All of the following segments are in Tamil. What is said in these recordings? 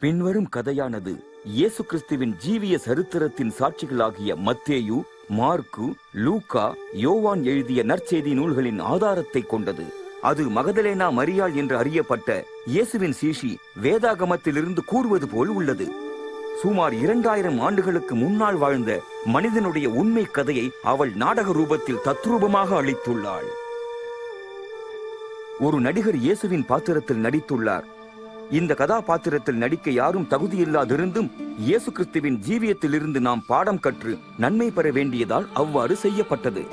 பின்வரும் கதையானது இயேசு கிறிஸ்துவின் ஜீவிய சரித்திரத்தின் சாட்சிகளாகிய மத்தேயு, மார்க்கு, லூக்கா, யோவான் எழுதிய நற்செய்தி நூல்களின் ஆதாரத்தை கொண்டது. அது மகதலேனா மரியாள் என்று அறியப்பட்ட இயேசுவின் சீஷி வேதாகமத்திலிருந்து கூறுவது போல் உள்ளது. சுமார் 2000 ஆண்டுகளுக்கு முன்னால் வாழ்ந்த மனிதனுடைய உண்மை கதையை அவள் நாடக ரூபத்தில் தத்ரூபமாக அளித்துள்ளாள். ஒரு நடிகர் இயேசுவின் பாத்திரத்தில் நடித்துள்ளார். இந்த கதாபாத்திரத்தில் நடிக்க யாரும் தகுதியில்லாதிருந்தும் இயேசு கிறிஸ்துவின் ஜீவியத்திலிருந்து நாம் பாடம் கற்று நன்மை பெற வேண்டியதால் அவ்வாறு செய்யப்பட்டது.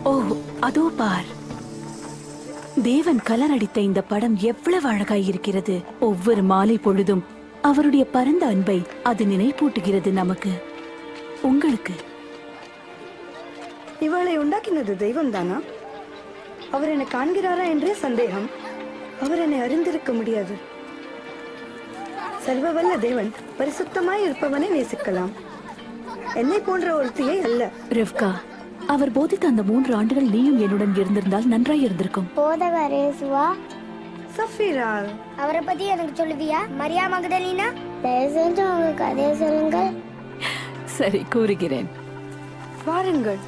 ஓ, அதோ பார். தேவன் கலர் அடித்த இந்த படம் எவ்வளவு அழகாய் இருக்கிறது. ஒவ்வொரு மாலை பொழுதும் அவருடைய பரந்த அன்பை அது நினைப்பூட்டுகிறது நமக்கு. உங்களுக்கு இவளை உண்டாக்கினது தெய்வம் தானா? அவர் என்னை காண்கிறாரா என்றே சந்தேகம். அவர் என்னை அறிந்திருக்க முடியாது. சர்வவல்ல தேவன் பரிசுத்தமாய் இருப்பவனை நேசிக்கலாம், என்னை போன்ற ஒருத்தியை அல்ல. ரெவ்கா, அவர் போதித்த அந்த 3 ஆண்டுகள் நீயும் என்னுடன் இருந்திருந்தால் நன்றாய் இருந்திருக்கும். போதகர் இயேசுவா? சஃபீரா, அவரை பத்தி எனக்கு சொல்லுவியா? மரியா மகதலினா? தயவு செஞ்சு உங்க கதையை சொல்லுங்கள். சரி, கூறுகிறேன். வாருங்கள்.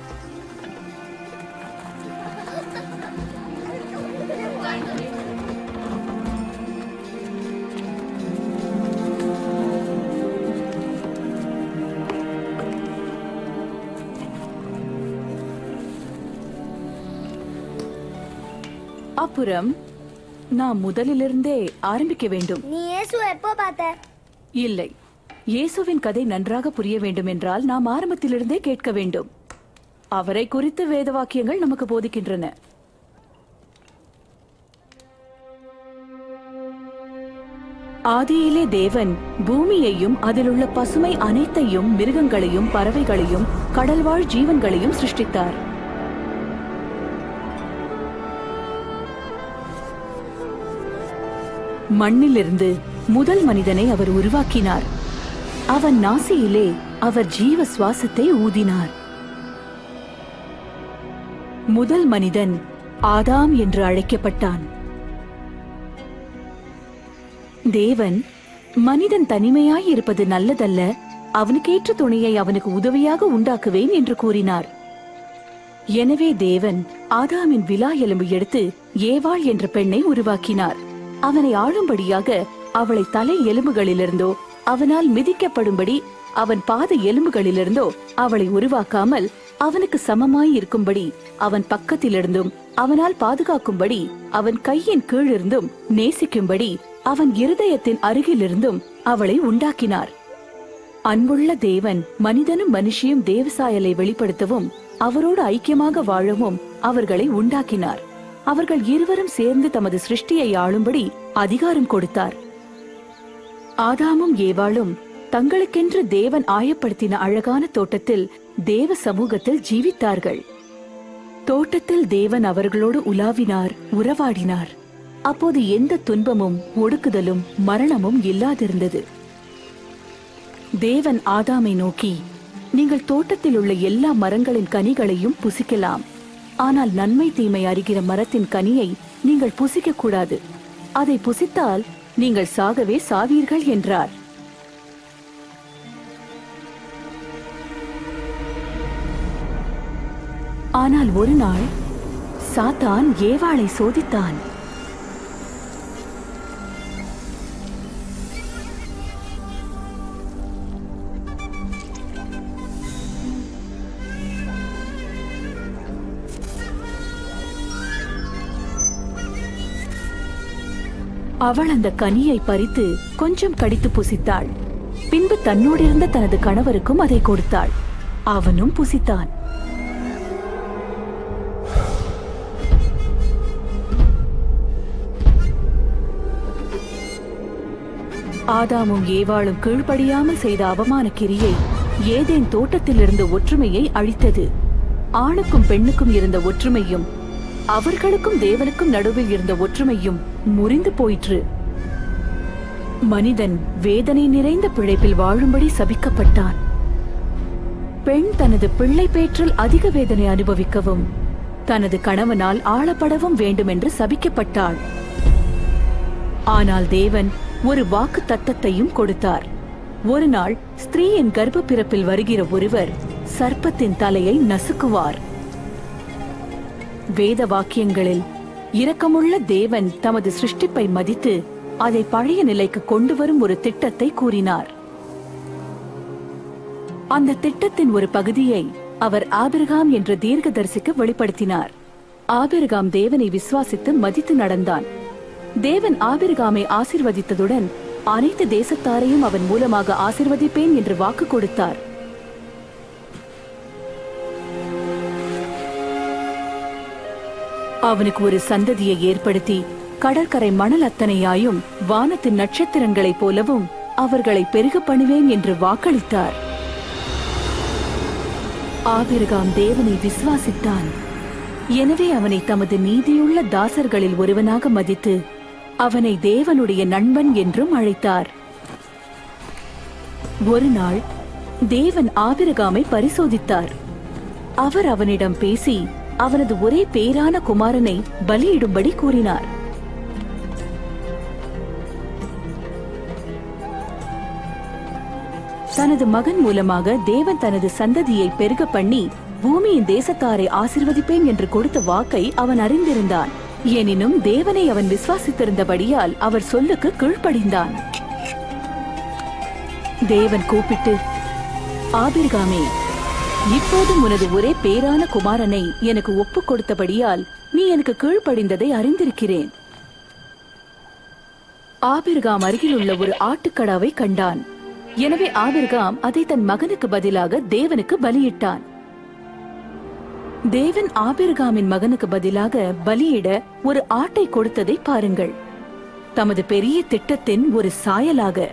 அப்புறம் நான் முதலிலிருந்தே ஆரம்பிக்க வேண்டும். நீ இயேசுவை எப்போ பார்த்த? இல்லை, இயேசுவின் கதை நன்றாக புரிய வேண்டும் என்றால் நாம் ஆரம்பத்திலிருந்தே கேட்க வேண்டும். அவரை குறித்து வேத வாக்கியங்கள் நமக்கு போதிக்கின்றன. ஆதியிலே தேவன் பூமியையும் அதிலுள்ள பசுமை அனைத்தையும், மிருகங்களையும், பறவைகளையும், கடல்வாழ் ஜீவன்களையும் சிருஷ்டித்தார். மண்ணிலிருந்து முதல் மனிதனை அவர் உருவாக்கினார். அவன் நாசியிலே அவர் ஜீவ சுவாசத்தை ஊதினார். முதல் மனிதன் ஆதாம் என்று அழைக்கப்பட்டான். தேவன் மனிதன் தனிமையாய் இருப்பது நல்லதல்ல, அவனுக்கேற்ற துணையை அவனுக்கு உதவியாக உண்டாக்குவேன் என்று கூறினார். எனவே தேவன் ஆதாமின் விலா எலும்பு எடுத்து ஏவாள் என்ற பெண்ணை உருவாக்கினார். அவனை ஆளும்படியாக அவளை தலை எலும்புகளிலிருந்தோ அவனால் மிதிக்கப்படும்படி அவன் பாத எலும்புகளிலிருந்தோ அவளை உருவாக்காமல் அவனுக்கு சமமாய் இருக்கும்படி அவன் பக்கத்திலிருந்தும் அவனால் பாதுகாக்கும்படி அவன் கையின் கீழிருந்தும் நேசிக்கும்படி அவன் இருதயத்தின் அருகிலிருந்தும் அவளை உண்டாக்கினார். அன்புள்ள தேவன் மனிதனும் மனுஷியும் தேவசாயலை வெளிப்படுத்தவும் அவரோடு ஐக்கியமாக வாழவும் அவர்களை உண்டாக்கினார். அவர்கள் இருவரும் சேர்ந்து தமது சிருஷ்டியை ஆளும்படி அதிகாரம் கொடுத்தார். ஆதாமும் ஏவாளும் தங்களுக்கென்று தேவன் ஆயப்படுத்தின அழகான தோட்டத்தில் தேவ சமூகத்தில் ஜீவித்தார்கள். தோட்டத்தில் தேவன் அவர்களோடு உலாவினார், உறவாடினார். அப்போது எந்த துன்பமும், ஒடுக்குதலும், மரணமும் இல்லாதிருந்தது. தேவன் ஆதாமை நோக்கி, நீங்கள் தோட்டத்தில் உள்ள எல்லா மரங்களின் கனிகளையும் புசிக்கலாம், ஆனால் நன்மை தீமை அறிகிற மரத்தின் கனியை நீங்கள் புசிக்க கூடாது, அதை புசித்தால் நீங்கள் சாகவே சாவீர்கள் என்றார். ஆனால் ஒரு நாள் சாத்தான் ஏவாளை சோதித்தான். அவள் அந்த கனியை பறித்து கொஞ்சம் கடித்து புசித்தாள். பின்பு தன்னோடிருந்த தனது கணவருக்கும் அதை கொடுத்தாள். அவனும் புசித்தான். ஆதாமும் ஏவாளும் கீழ்ப்படியாமல் செய்த அவமான கிரியை ஏதேன் தோட்டத்தில் இருந்த ஒற்றுமையை அழித்தது. ஆணுக்கும் பெண்ணுக்கும் இருந்த ஒற்றுமையும் அவர்களுக்கும் தேவனுக்கும் நடுவில் இருந்த ஒற்றுமையும் முறிந்து போயிற்று. மனிதன் வேதனை நிறைந்த பிழைப்பில் வாழும்படி சபிக்கப்பட்டான். பெண் தனது பிள்ளை பேற்றில் அதிக வேதனை அனுபவிக்கவும் தனது கணவனால் ஆளப்படவும் வேண்டும் என்று சபிக்கப்பட்டாள். ஆனால் தேவன் ஒரு வாக்கு தத்தத்தையும் கொடுத்தார். ஒரு நாள் ஸ்திரீயின் கர்ப்ப பிறப்பில் வருகிற ஒருவர் சர்ப்பத்தின் தலையை நசுக்குவார். வேத வாக்கியங்களில் இரக்கமுள்ள தேவன் தமது சிருஷ்டிப்பை மதித்து அதை பழைய நிலைக்கு கொண்டு வரும் ஒரு திட்டத்தை கூறினார். அந்த திட்டத்தின் ஒரு பகுதியை அவர் ஆபிரகாம் என்ற தீர்க்கதரிசிக்கு வெளிப்படுத்தினார். ஆபிரகாம் தேவனை விசுவாசித்து மதித்து நடந்தான். தேவன் ஆபிரகாமை ஆசீர்வதித்ததுடன் அனைத்து தேசத்தாரையும் அவன் மூலமாக ஆசீர்வதிப்பேன் என்று வாக்கு கொடுத்தார். அவனுக்கு ஒரு சந்ததியை ஏற்படுத்தி கடற்கரை மணல் அத்தனையாயும் வானத்தின் நட்சத்திரங்களைப் போலவும் அவர்களை பெருக பண்ணுவேன் என்று வாக்களித்தார். ஆபிரகாம் தேவனை விசுவாசித்தான். எனவே அவனை தமது நீதியுள்ள தாசர்களில் ஒருவனாக மதித்து அவனை தேவனுடைய நண்பன் என்றும் அழைத்தார். ஒரு நாள் தேவன் ஆபிரகாமை பரிசோதித்தார். அவர் அவனிடம் பேசி அவனது ஒரே பேரான குமாரனை பலியிடும்படி கூறினார். தனது மகன் மூலமாக தேவன் தனது சந்ததியை பெருக பண்ணி பூமியின் தேசத்தாரை ஆசீர்வதிப்பேன் என்று கொடுத்த வாக்கை அவன் அறிந்திருந்தான். எனினும் தேவனை அவன் விசுவாசித்திருந்தபடியால் அவர் சொல்லுக்கு கீழ்ப்படிந்தான். தேவன் கூப்பிட்டு, ஆபிரகாமே, இப்போதும் உனது ஒரே பேரான குமாரனை எனக்கு ஒப்புக் கொடுத்தபடியால் நீ எனக்கு கீழ்ப்படிந்ததை அறிந்திருக்கிறேன். ஆபிரகாம் அருகில் உள்ள ஒரு ஆட்டுக்கடாவை கண்டான். எனவே ஆபிரகாம் அதை தன் மகனுக்கு பதிலாக தேவனுக்கு பலியிட்டான். தேவன் ஆபிரகாமின் மகனுக்கு பதிலாக பலியிட ஒரு ஆட்டை கொடுத்ததை பாருங்கள். தமது பெரிய திட்டத்தின் ஒரு சாயலாக.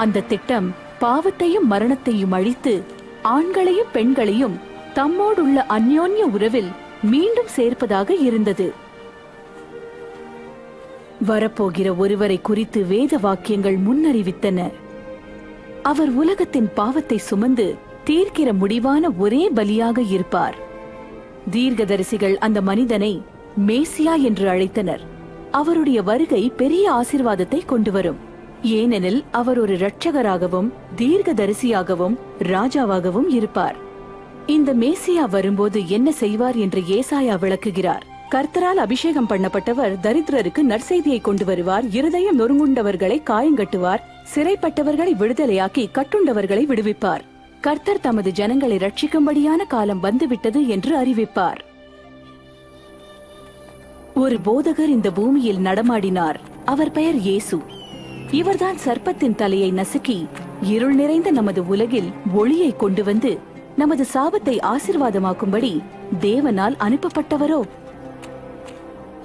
அந்த திட்டம் பாவத்தையும் மரணத்தையும் அழித்து ஆண்களையும் பெண்களையும் தம்மோடுள்ள அந்யோன்ய உறவில் மீண்டும் சேர்ப்பதாக இருந்தது. வரப்போகிற ஒருவரை குறித்து வேத வாக்கியங்கள் முன்னறிவித்தன. அவர் உலகத்தின் பாவத்தை சுமந்து தீர்க்கிற முடிவான ஒரே பலியாக இருப்பார். தீர்க்கதரிசிகள் அந்த மனிதனை மேசியா என்று அழைத்தனர். அவருடைய வருகை பெரிய ஆசீர்வாதத்தை கொண்டு வரும். ஏனெனில் அவர் ஒரு இரட்சகராகவும் தீர்க்கதரிசியாகவும் ராஜாவாகவும் இருப்பார். இந்த மேசியா வரும்போது என்ன செய்வார் என்று ஏசாயா விளக்குகிறார். கர்த்தரால் அபிஷேகம் பண்ணப்பட்டவர் தரித்திரருக்கு நற்செய்தியை கொண்டு வருவார். இருதயம் நொறுங்குண்டவர்களை காயங்கட்டுவார். சிறைப்பட்டவர்களை விடுதலையாக்கி கட்டுண்டவர்களை விடுவிப்பார். கர்த்தர் தமது ஜனங்களை ரட்சிக்கும்படியான காலம் வந்துவிட்டது என்று அறிவிப்பார். ஒரு போதகர் இந்த பூமியில் நடமாடினார். அவர் பெயர் இயேசு. இவர்தான் சர்ப்பத்தின் தலையை நசுக்கி இருள் நிறைந்த நமது உலகில் ஒளியை கொண்டு வந்து நமது சாபத்தை ஆசீர்வாதமாக்கும்படி தேவனால் அனுப்பப்பட்டவரோ?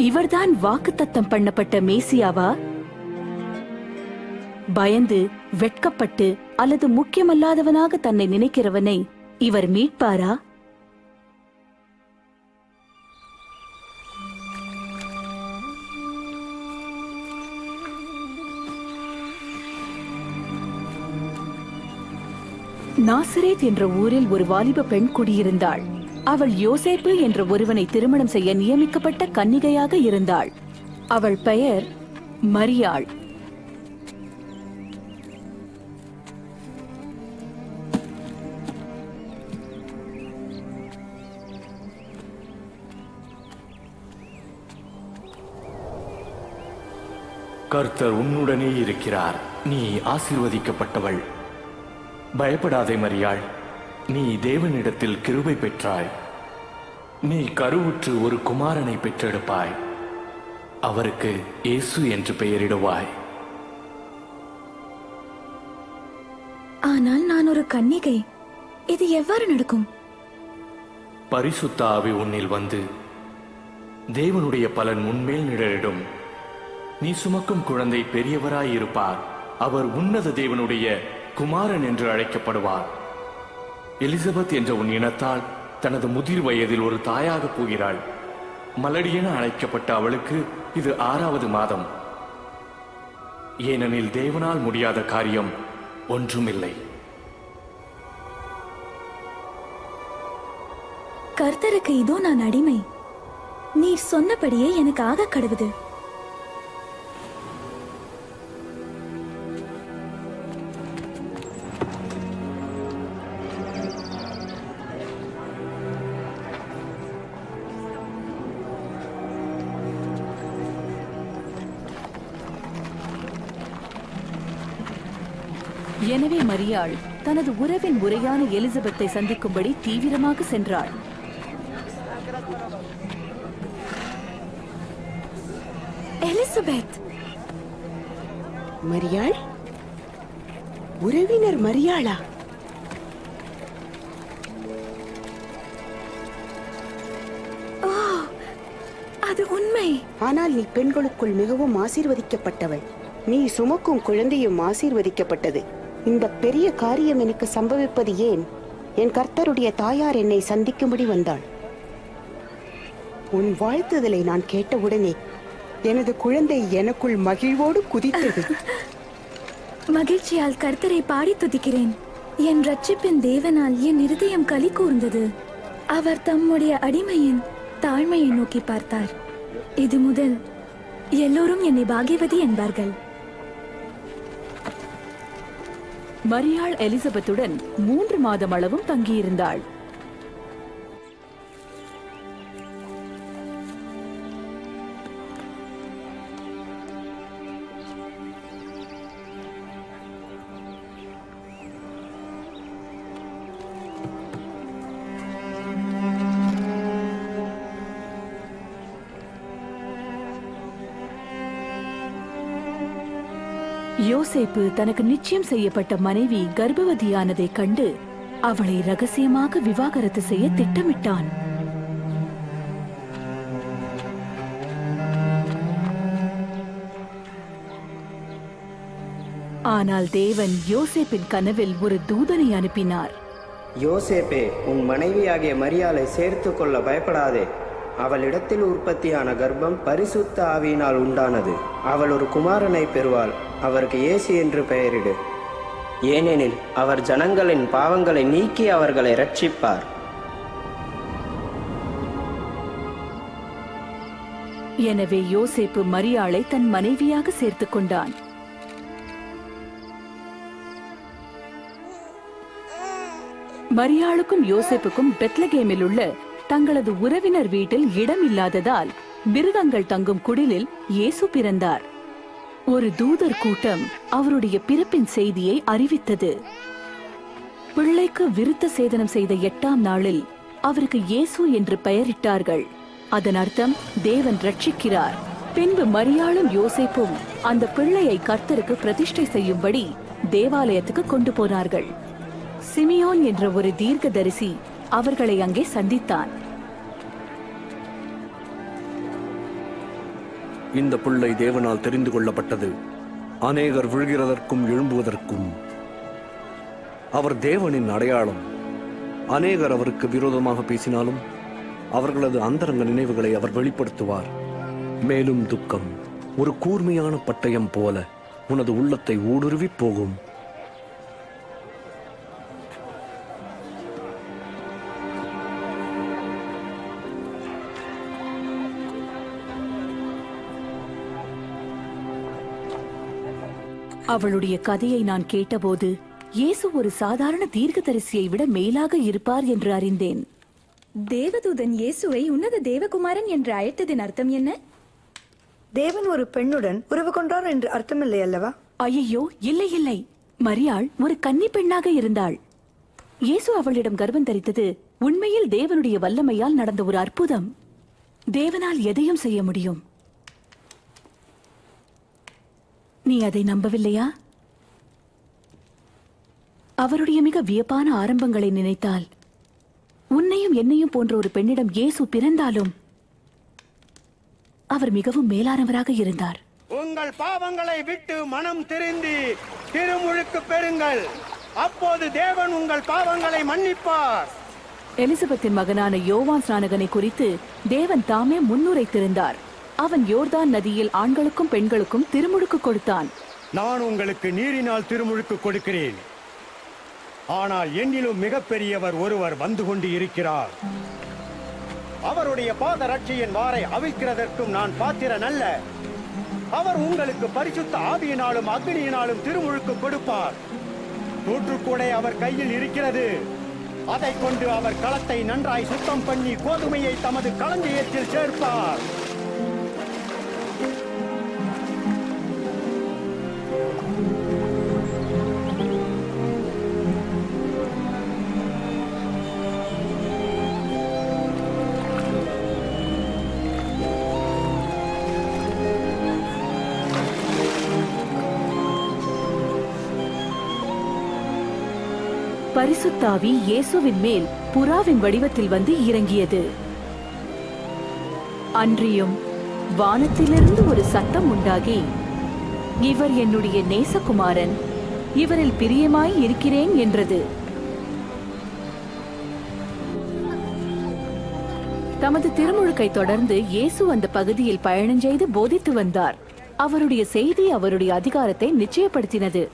இவர்தான் வாக்குத்தத்தம் பண்ணப்பட்ட மேசியாவா? பயந்து வெட்கப்பட்டு அல்லது முக்கியமல்லாதவனாக தன்னை நினைக்கிறவனை இவர் மீட்பாரா? நாசரேத் என்ற ஊரில் ஒரு வாலிப பெண் குடியிருந்தாள். அவள் யோசேப்பு என்ற ஒருவனை திருமணம் செய்ய நியமிக்கப்பட்ட கன்னிகையாக இருந்தாள். அவள் பெயர் மரியாள். கர்த்தர் உன்னுடனே இருக்கிறார். நீ ஆசீர்வதிக்கப்பட்டவள். பயப்படாதே மரியாள், நீ தேவனிடத்தில் கிருபை பெற்றாய். நீ கருவுற்று ஒரு குமாரனை பெற்றெடுப்பாய். அவருக்கு இயேசு என்று பெயரிடுவாய். ஆனால் நான் ஒரு கன்னிகை, இது எவ்வாறு நடக்கும்? பரிசுத்த ஆவி உன்னில் வந்து தேவனுடைய பலன் உன்மேல் நிழலிடும். நீ சுமக்கும் குழந்தை பெரியவராயிருப்பார். அவர் உன்னத தேவனுடைய குமாரன் என்று அழைக்கப்படுவார். எலிசபெத் என்ற உன் இனத்தால் தனது முதிர் வயதில் ஒரு தாயாக போகிறாள். மலடி என அழைக்கப்பட்ட அவளுக்கு இது 6வது மாதம். ஏனெனில் தேவனால் முடியாத காரியம் ஒன்றுமில்லை. கர்த்தருக்கு இதோ நான் அடிமை. நீர் சொன்னபடியே எனக்கு ஆக கடவுது. எனவே மரியாள் தனது உறவின் முறையான எலிசபெத்தை சந்திக்கும்படி தீவிரமாக சென்றாள். எலிசபெத், மரியாள், உறவினர் மரியாளா? ஓ, அது உண்மை. ஆனால் நீ பெண்களுக்குள் மிகவும் ஆசீர்வதிக்கப்பட்டவள். நீ சுமக்கும் குழந்தையும் ஆசீர்வதிக்கப்பட்டது. இந்த பெரிய காரியம் எனக்கு சம்பவிப்பது ஏன்? என் கர்த்தருடைய தாயார் என்னை சந்திக்கும்படி வந்தாள். உன் வாழ்த்துதலை நான் கேட்டவுடனே எனது குழந்தை எனக்குள் மகிழ்வோடு குதித்தது. மகிழ்ச்சியால் கர்த்தரை பாடி துதிக்கிறேன். என் ரட்சிப்பின் தேவனால் என் இருதயம் களி கூர்ந்தது. அவர் தம்முடைய அடிமையின் தாழ்மையை நோக்கி பார்த்தார். இது முதல் எல்லோரும் என்னை பாகியவதி என்பார்கள். மரியாள் எலிசபெத்துடன் 3 மாதம் அளவும் தங்கியிருந்தாள். யோசேப்பு தனக்கு நிச்சயம் செய்யப்பட்ட மனைவி கர்ப்பவதியானதைக் கண்டு அவளை ரகசியமாக விவாகரத்து செய்ய திட்டமிட்டான். ஆனால் தேவன் யோசேப்பின் கனவில் ஒரு தூதனை அனுப்பினார். யோசேப்பே, உன் மனைவியாகிய மரியாளை சேர்த்து கொள்ள பயப்படாதே. அவளிடத்தில் உற்பத்தியான கர்ப்பம் பரிசுத்த ஆவியினால் உண்டானது. அவள் ஒரு குமாரனை பெறுவாள். அவருக்கு இயேசு என்று பெயரிடு. ஏனெனில் அவர் ஜனங்களின் பாவங்களை நீக்கி அவர்களை ரட்சிப்பார். எனவே யோசேப்பு மரியாளை தன் மனைவியாக சேர்த்துக் கொண்டான். மரியாளுக்கும் யோசேப்புக்கும் பெத்லகேமில் உள்ள தங்களது உறவினர் வீட்டில் இடம் இல்லாததால் மிருகங்கள் தங்கும் குடிலில் இயேசு பிறந்தார். ஒரு தூதர் கூட்டம் அவருடைய பிறப்பின் செய்தியை அறிவித்தது. பிள்ளைக்கு விருத்த சேதனம் செய்த 8ஆம் நாளில் அவருக்கு இயேசு என்று பெயரிட்டார்கள். அதன் அர்த்தம் தேவன் ரட்சிக்கிறார். பின்பு மரியாளும் யோசேப்பும் அந்த பிள்ளையை கர்த்தருக்கு பிரதிஷ்டை செய்யும்படி தேவாலயத்துக்கு கொண்டு போனார்கள். சிமியோன் என்ற ஒரு தீர்க்கதரிசி அவர்களை அங்கே சந்தித்தான். இந்த பிள்ளை தேவனால் தெரிந்து கொள்ளப்பட்டது, அநேகர் விழுகிறதற்கும் எழும்புவதற்கும். அவர் தேவனின் அடையாளம். அநேகர் அவருக்கு விரோதமாக பேசினாலும் அவர்களது அந்தரங்க நினைவுகளை அவர் வெளிப்படுத்துவார். மேலும் துக்கம் ஒரு கூர்மையான பட்டயம் போல உனது உள்ளத்தை ஊடுருவி போகும். அவளுடைய கதையை நான் கேட்டபோது இயேசு ஒரு சாதாரண தீர்க்கதரிசியை விட மேலாக இருப்பார் என்று அறிந்தேன். தேவதூதன் இயேசுவை உன்னத தேவகுமாரன் என்று அழைத்ததின் அர்த்தம் என்ன? தேவன் ஒரு பெண்ணுடன் உறவு கொண்டார் என்று அர்த்தமில்லை அல்லவா? ஐயோ, இல்லை இல்லை. மரியாள் ஒரு கன்னி பெண்ணாக இருந்தாள். இயேசு அவளிடம் கர்ப்பம் தரித்தது உண்மையில் தேவனுடைய வல்லமையால் நடந்த ஒரு அற்புதம். தேவனால் எதையும் செய்ய முடியும். நீ அதை நம்பவில்லையா? அவருடைய மிக வியப்பான ஆரம்பங்களை நினைத்தால், உன்னையும் என்னையும் போன்ற ஒரு பெண்ணிடம் இயேசு பிறந்தாலும் அவர் மிகவும் மேலானவராக இருந்தார். உங்கள் பாவங்களை விட்டு மனம் திருந்தி திருமுழுக்கு பெறுங்கள். அப்போது தேவன் உங்கள் பாவங்களை மன்னிப்பார். எலிசபெத்தின் மகனான யோவான் ஸ்நானகனை குறித்து தேவன் தாமே முன்னுரைத்திருந்தார். அவன் யோர்தான் நதியில் ஆண்களுக்கும் பெண்களுக்கும் திருமுழுக்கு கொடுத்தான். நான் உங்களுக்கு நீரினால் திருமுழுக்கு கொடுக்கிறேன். ஆனால் என்னிலும் மிகப்பெரியவர் ஒருவர் வந்து கொண்டு இருக்கிறார். அவருடைய பாதரட்சியின் வாரை அவிழ்க்கிறதற்கும் நான் பாத்திரன் அல்ல. அவர் உங்களுக்கு பரிசுத்த ஆவியினாலும் அக்னியினாலும் திருமுழுக்கு கொடுப்பார். தூற்றுக்கூடை அவர் கையில் இருக்கிறது. அதை கொண்டு அவர் களத்தை நன்றாய் சுத்தம் பண்ணி கோதுமையை தமது களஞ்சியத்தில் சேர்ப்பார். பரிசுத்தாவி இயேசுவின் மேல் புறாவின் வடிவத்தில் வந்து இறங்கியது. அன்றியும் வானத்திலிருந்து ஒரு சத்தம் உண்டாகி, இவர் என்னுடைய நேசகுமாரன், இவரில் பிரியமாய் இருக்கிறேன் என்றது. தமது திருமுழுக்கை தொடர்ந்து இயேசு அந்த பகுதியில் பயணஞ்செய்து போதித்து வந்தார். அவருடைய செய்தி அவருடைய அதிகாரத்தை நிச்சயப்படுத்தினது.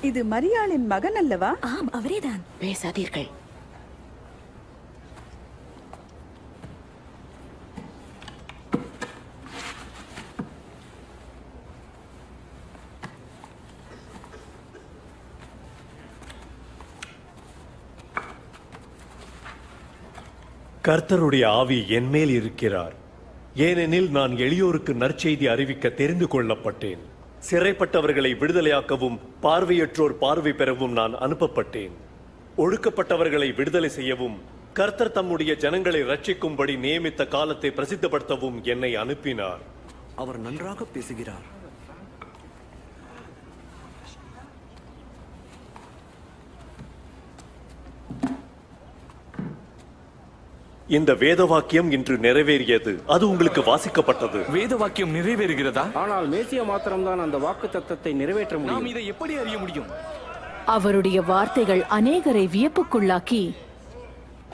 இது மரியாளின் மகன் அல்லவா? ஆம், அவரேதான். பேசாதீர்கள். கர்த்தருடைய ஆவி என்மேல் இருக்கிறார், ஏனெனில் நான் எளியோருக்கு நற்செய்தி அறிவிக்க தெரிந்து கொள்ளப்பட்டேன். சிறைப்பட்டவர்களை விடுதலையாக்கவும் பார்வையற்றோர் பார்வை பெறவும் நான் அனுப்பப்பட்டேன். ஒடுக்கப்பட்டவர்களை விடுதலை செய்யவும் கர்த்தர் தம்முடைய ஜனங்களை ரட்சிக்கும்படி நியமித்த காலத்தை பிரசித்தப்படுத்தவும் என்னை அனுப்பினார். அவர் நன்றாக பேசுகிறார். இந்த வேத வாக்கியம் இன்று நிறைவேறியது. அது உங்களுக்கு வாசிக்கப்பட்டது. வேத வாக்கியம் நிறைவேறுகிறதா? ஆனால் மேசியா மாத்திரம்தான் அந்த வாக்குத்தத்தத்தை நிறைவேற்ற முடியும். நாம் இதை எப்படி அறிய முடியும்? அவருடைய வார்த்தைகள் அநேகரை வியப்புக்குள்ளாக்கி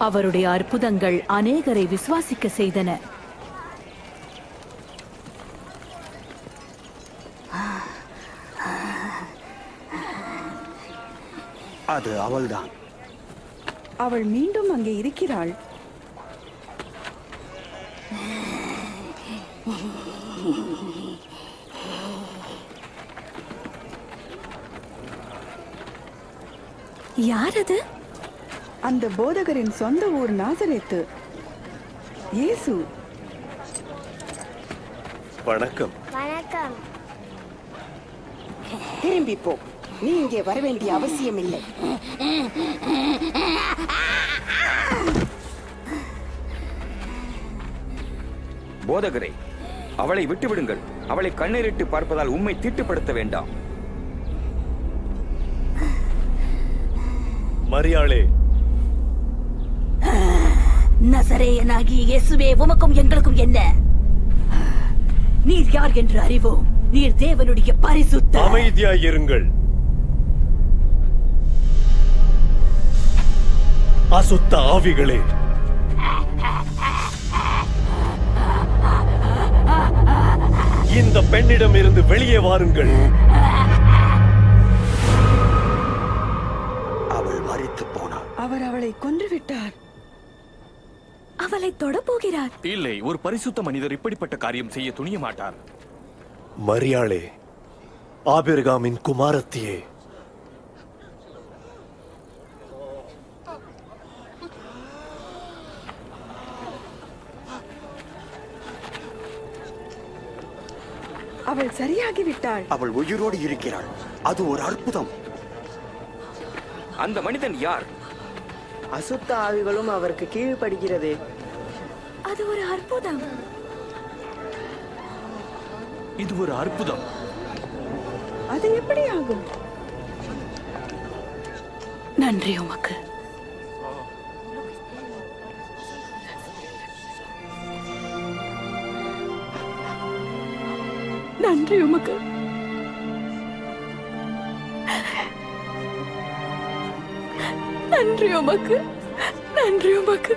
அவருடைய அற்புதங்கள் அநேகரை விசுவாசிக்க செய்தன. அது அவள்தான். அவள் மீண்டும் அங்கே இருக்கிறாள். யார் அது? அந்த போதகரின் சொந்த ஊர் நாசரேத்து. இயேசு. வணக்கம். வணக்கம். திரும்பி போ. நீ இங்கே வர வேண்டிய அவசியம் இல்லை. போதகரே, அவளை விட்டுவிடுங்கள். அவளை கண்ணீரிட்டு பார்ப்பதால் உம்மை தீட்டுப்படுத்த வேண்டாம். மரியாளே, நசரேயனாகிய இயேசுவே, உமக்கும் எங்களுக்கும் என்ன? நீர் யார் என்று அறிவோம். நீர் தேவனுடைய பரிசுத்த. அமைதியாயிருங்கள். அசுத்த ஆவிகளே, இந்த பெண்ணிடம் இருந்து வெளியே வாருங்கள். அவள் மரித்து போனாள். அவர் அவளை கொன்றுவிட்டார். அவளை தொடப்போகிறார். இல்லை, ஒரு பரிசுத்த மனிதர் இப்படிப்பட்ட காரியம் செய்ய துணிய மாட்டார். மரியாளே, ஆபிரகாமின் குமாரத்தியே, அவள் சரியாகிவிட்டாள். அவள் உயிரோடு இருக்கிறாள். அது ஒரு அற்புதம். அந்த மனிதன் யார்? அசுத்த ஆவிகளும் அவருக்கு கீழ்ப்படுகிறது. அது ஒரு அற்புதம். இது ஒரு அற்புதம். அது எப்படி ஆகும்? நன்றி உமக்கு. நன்றி உமக்கு. நன்றி உமக்கு. நன்றி உமக்கு.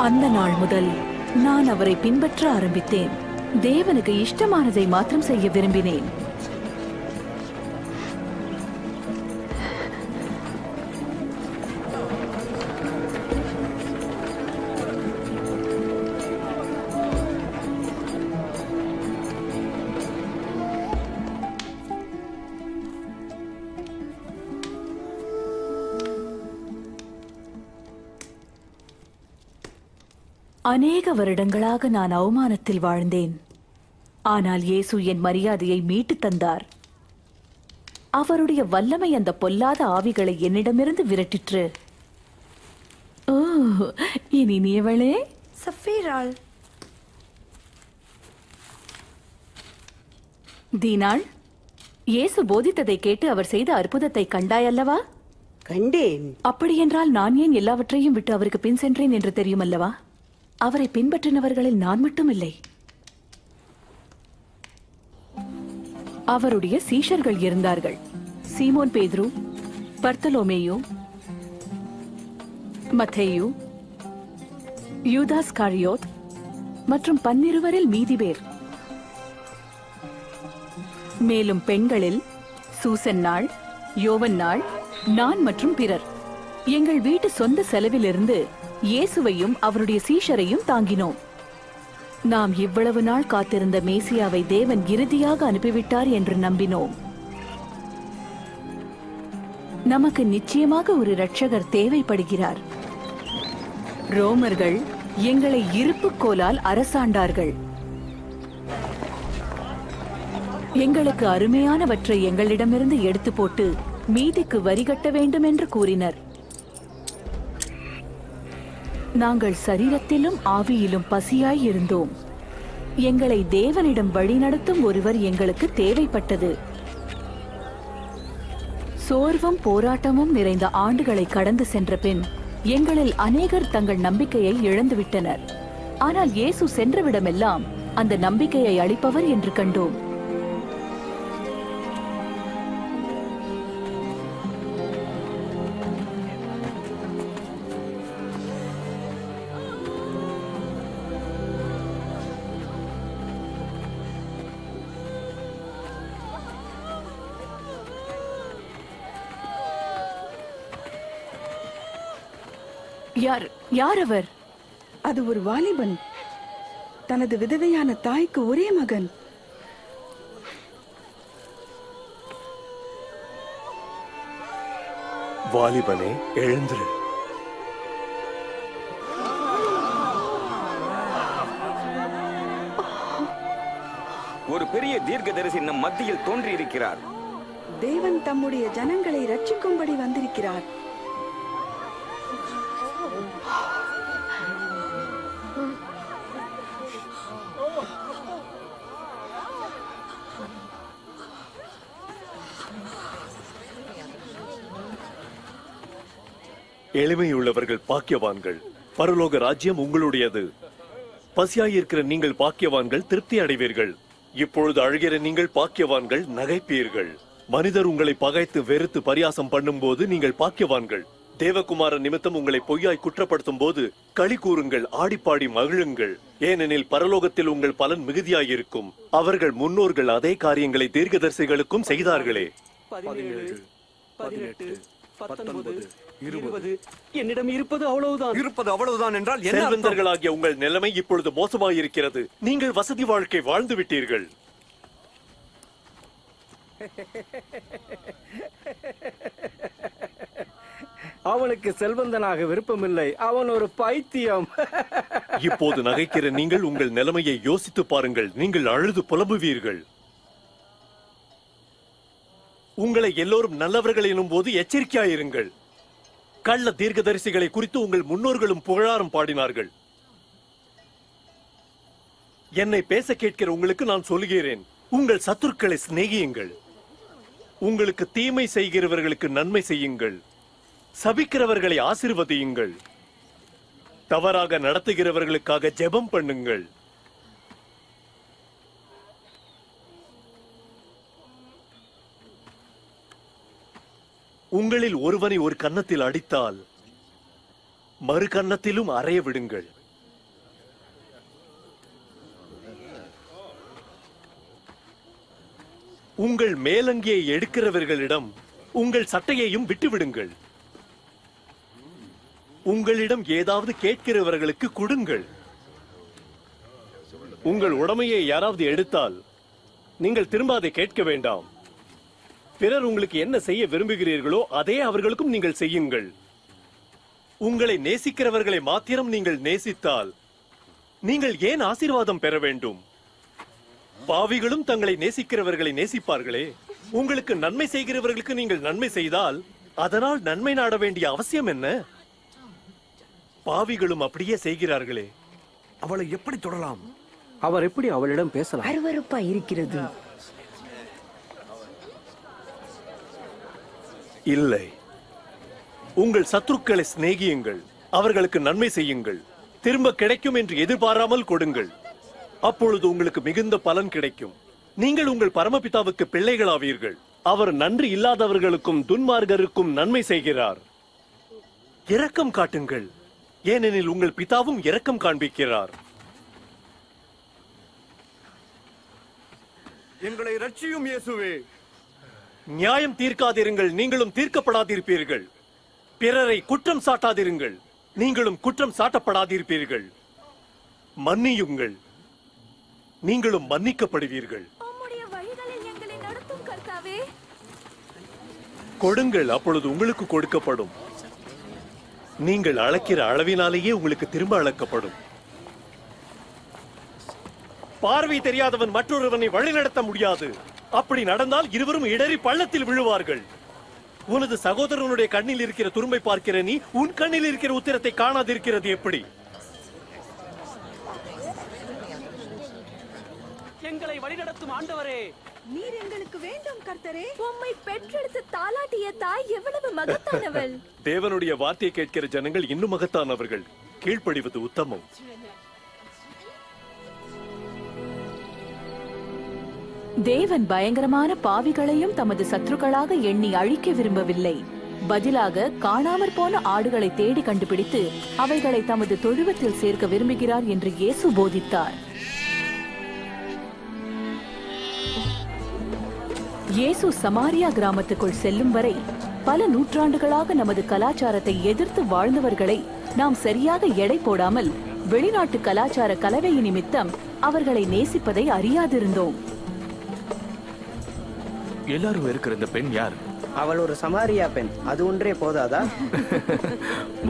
அந்த நாள் முதல் நான் அவரை பின்பற்ற ஆரம்பித்தேன். தேவனுக்கு இஷ்டமானதை மாத்திரம் செய்ய விரும்பினேன். அநேக வருடங்களாக நான் அவமானத்தில் வாழ்ந்தேன். ஆனால் இயேசு என் மரியாதையை மீட்டு தந்தார். அவருடைய வல்லமை அந்த பொல்லாத ஆவிகளை என்னிடமிருந்து விரட்டிற்று. ஓ, இனி நீவளே சஃபீராள். தீனாள், இயேசு போதித்ததை கேட்டு அவர் செய்த அற்புதத்தை கண்டாயல்லவா? கண்டேன். அப்படியென்றால் நான் ஏன் எல்லாவற்றையும் விட்டு அவருக்கு பின் சென்றேன் என்று தெரியுமல்லவா? அவரை பின்பற்றினவர்களில் நான் மட்டும் இல்லை. அவருடைய சீஷர்கள் இருந்தார்கள். சீமோன் பேதுரு, பர்த்தலோமேயு, மத்தேயு, யூதாஸ் காரியோத் மற்றும் 12 மீதி பேர். மேலும் பெண்களில் சூசன்னாள், யோவன்னாள், நான் மற்றும் பிறர். எங்கள் வீட்டு சொந்த செலவிலிருந்து இயேசுவையும் அவருடைய சீஷரையும் தாங்கினோம். நாம் இவ்வளவு நாள் காத்திருந்த மேசியாவை தேவன் இறுதியாக அனுப்பிவிட்டார் என்று நம்பினோம். நமக்கு நிச்சயமாக ஒரு இரட்சகர் தேவைப்படுகிறார். ரோமர்கள் எங்களை இருப்புக்கோலால் அரசாண்டார்கள். எங்களுக்கு அருமையானவற்றை எங்களிடமிருந்து எடுத்து போட்டு மீதிக்கு வரி கட்ட வேண்டும் என்று கூறினர். நாங்கள் சரீரத்திலும் ஆவியிலும் பசியாய் இருந்தோம். எங்களை தேவனிடம் வழிநடத்தும் ஒருவர் எங்களுக்கு தேவைப்பட்டது. சோர்வும் போராட்டமும் நிறைந்த ஆண்டுகளை கடந்து சென்ற பின் எங்களில் அநேகர் தங்கள் நம்பிக்கையை இழந்துவிட்டனர். ஆனால் இயேசு சென்றவிடமெல்லாம் அந்த நம்பிக்கையை அளிப்பவர் என்று கண்டோம். யார் அவர்? அது ஒரு வாலிபன். தனது விதவையான தாய்க்கு ஒரே மகன். வாலிபனே, எழுந்திரு. ஒரு பெரிய தீர்க்கதரிசி நம் மத்தியில் தோன்றியிருக்கிறார். தேவன் தம்முடைய ஜனங்களை ரட்சிக்கும்படி வந்திருக்கிறார். எளிமையுள்ளவர்கள் பாக்கியவான்கள், பரலோக ராஜ்யம் உங்களுடையது. பசியாயிருக்கிற நீங்கள் பாக்கியவான்கள், திருப்தி அடைவீர்கள். இப்பொழுது அழுகிற நீங்கள் பாக்கியவான்கள், நகைப்பீர்கள். மனிதர் உங்களை பகைத்து வெறுத்து பரியாசம் பண்ணும் போது நீங்கள் பாக்கியவான்கள். தேவகுமார நிமித்தம் உங்களை பொய்யாய் குற்றப்படுத்தும் போது களி கூறுங்கள், ஆடிப்பாடி மகிழுங்கள். ஏனெனில் பரலோகத்தில் உங்கள் பலன் மிகுதியாயிருக்கும். அவர்கள் முன்னோர்கள் அதே காரியங்களை தீர்க்கதரிசிகளுக்கும் செய்தார்களே. 17, 18, 19, 20 என்னிடம் இருப்பது அவ்வளவுதான் என்றால் செல்வந்தர்களாகிய உங்கள் நிலைமை இப்பொழுது மோசமாயிருக்கிறது. நீங்கள் வசதி வாழ்க்கை வாழ்ந்து விட்டீர்கள். அவனுக்கு செல்வந்தனாக விருப்பமில்லை, அவன் ஒரு பைத்தியம். இப்போது நகைக்கிற நீங்கள் உங்கள் நிலைமையை யோசித்து பாருங்கள். நீங்கள் அழுது புலம்புவீர்கள். உங்களை எல்லோரும் நல்லவர்கள் எனும் போது எச்சரிக்கையாயிருங்கள். கள்ள தீர்க்கதரிசிகளை குறித்து உங்கள் முன்னோர்களும் புகழாரம் பாடினார்கள். என்னை பேச கேட்கிற உங்களுக்கு நான் சொல்கிறேன், உங்கள் சத்துருக்களை சிநேகியுங்கள், உங்களுக்கு தீமை செய்கிறவர்களுக்கு நன்மை செய்யுங்கள், சபிக்கிறவர்களை ஆசீர்வதியுங்கள், தவறாக நடத்துகிறவர்களுக்காக ஜெபம் பண்ணுங்கள். உங்களில் ஒருவனை ஒரு கன்னத்தில் அடித்தால் மறு கன்னத்திலும் அறைய விடுங்கள். உங்கள் மேலங்கியை எடுக்கிறவர்களிடம் உங்கள் சட்டையையும் விட்டுவிடுங்கள். உங்களிடம் ஏதாவது கேட்கிறவர்களுக்கு கொடுங்கள். உங்கள் உடைமையை யாராவது எடுத்தால் நீங்கள் திரும்ப அதை கேட்க வேண்டாம். பிறர் உங்களுக்கு என்ன செய்ய விரும்புகிறீர்களோ அதே அவர்களுக்கும் நீங்கள் செய்யுங்கள். உங்களை நேசிக்கிறவர்களை மாத்திரம் நீங்கள் நேசித்தால் நீங்கள் ஏன் ஆசீர்வாதம் பெற வேண்டும்? பாவிகளும் தங்களை நேசிக்கிறவர்களை நேசிப்பார்களே. உங்களுக்கு நன்மை செய்கிறவர்களுக்கு நீங்கள் நன்மை செய்தால் அதனால் நன்மை நாட வேண்டிய அவசியம் என்ன? பாவிகளும் அப்படியே செய்கிறார்களே. அவளை எப்படி தொடலாம்? அவர் எப்படி அவளிடம் பேசலாம்? அருவருப்பா இருக்கிறது. இல்லை, உங்கள் சத்துருக்களை சிநேகியுங்கள், அவர்களுக்கு நன்மை செய்யுங்கள், திரும்ப கிடைக்கும் என்று எதிர்பாராமல் கொடுங்கள். அப்பொழுது உங்களுக்கு மிகுந்த பலன் கிடைக்கும். நீங்கள் உங்கள் பரமபிதாவுக்கு பிள்ளைகளாவீர்கள். அவர் நன்றி இல்லாதவர்களுக்கும் துன்மார்கருக்கும் நன்மை செய்கிறார். இரக்கம் காட்டுங்கள், ஏனெனில் உங்கள் பிதாவும் இரக்கம் காண்பிக்கிறார். எங்களை ரட்சியும் இயேசுவே. நியாயம் தீர்க்காதிருங்கள், நீங்களும் தீர்க்கப்படாதிருப்பீர்கள். பிறரை குற்றம் சாட்டாதிருங்கள், நீங்களும் குற்றம் சாட்டப்படாதிருப்பீர்கள். மன்னியுங்கள், நீங்களும் மன்னிக்கப்படுவீர்கள். கொடுங்கள், அப்பொழுது உங்களுக்கு கொடுக்கப்படும். நீங்கள் அளக்கிற அளவினாலேயே உங்களுக்கு திரும்ப அளக்கப்படும். பார்வை தெரியாதவன் மற்றொருவனை வழிநடத்த முடியாது. அப்படி நடந்தால் இருவரும் இடறி பள்ளத்தில் விழுவார்கள். உனது சகோதரனுடைய கண்ணில் இருக்கிற துரும்பை பார்க்கிற நீ உன் கண்ணில் இருக்கிற உத்திரத்தை காணாதிருக்கிறது எப்படி? எங்களை வழிநடத்தும் ஆண்டவரே, நீர் எங்களுக்கு வேண்டும் கர்த்தரே. உம்மை பெற்றெடுத்து தாலாட்டிய தாய் எவ்வளவு மகத்தானவள். தேவனுடைய வார்த்தையை கேட்கிற ஜனங்கள் இன்னும் மகத்தானவர்கள். கீழ்ப்படிவது உத்தமம். தேவன் பயங்கரமான பாவிகளையும் தமது சத்துருக்களாக எண்ணி அழிக்க விரும்பவில்லை. பதிலாக காணாமற் போன ஆடுகளை தேடி கண்டுபிடித்து அவைகளை தமது தொழுவத்தில் சேர்க்க விரும்புகிறார் என்று இயேசு போதித்தார். இயேசு சமாரியா கிராமத்துக்குள் செல்லும் வரை பல நூற்றாண்டுகளாக நமது கலாச்சாரத்தை எதிர்த்து வாழ்ந்தவர்களை நாம் சரியாக எடை போடாமல் வெளிநாட்டு கலாச்சார கலவை நிமித்தம் அவர்களை நேசிப்பதை அறியாதிருந்தோம். எல்லாரும் இருக்கிற இந்த பெண் யார்? அவள் ஒரு சமாரியா பெண். அது ஒன்றே போதாதா?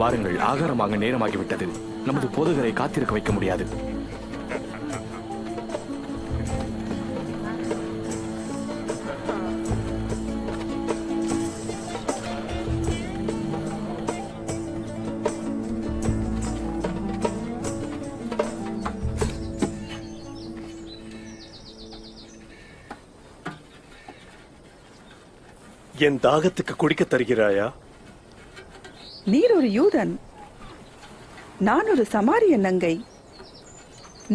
வாருங்கள், ஆகாரமாக நேரமாகிவிட்டது. நமது போதகரை காத்திருக்க வைக்க முடியாது. என் தாகத்துக்கு குடிக்க தருகிறாயா? நீர் ஒரு யூதன், நான் ஒரு சமாரிய நங்கை.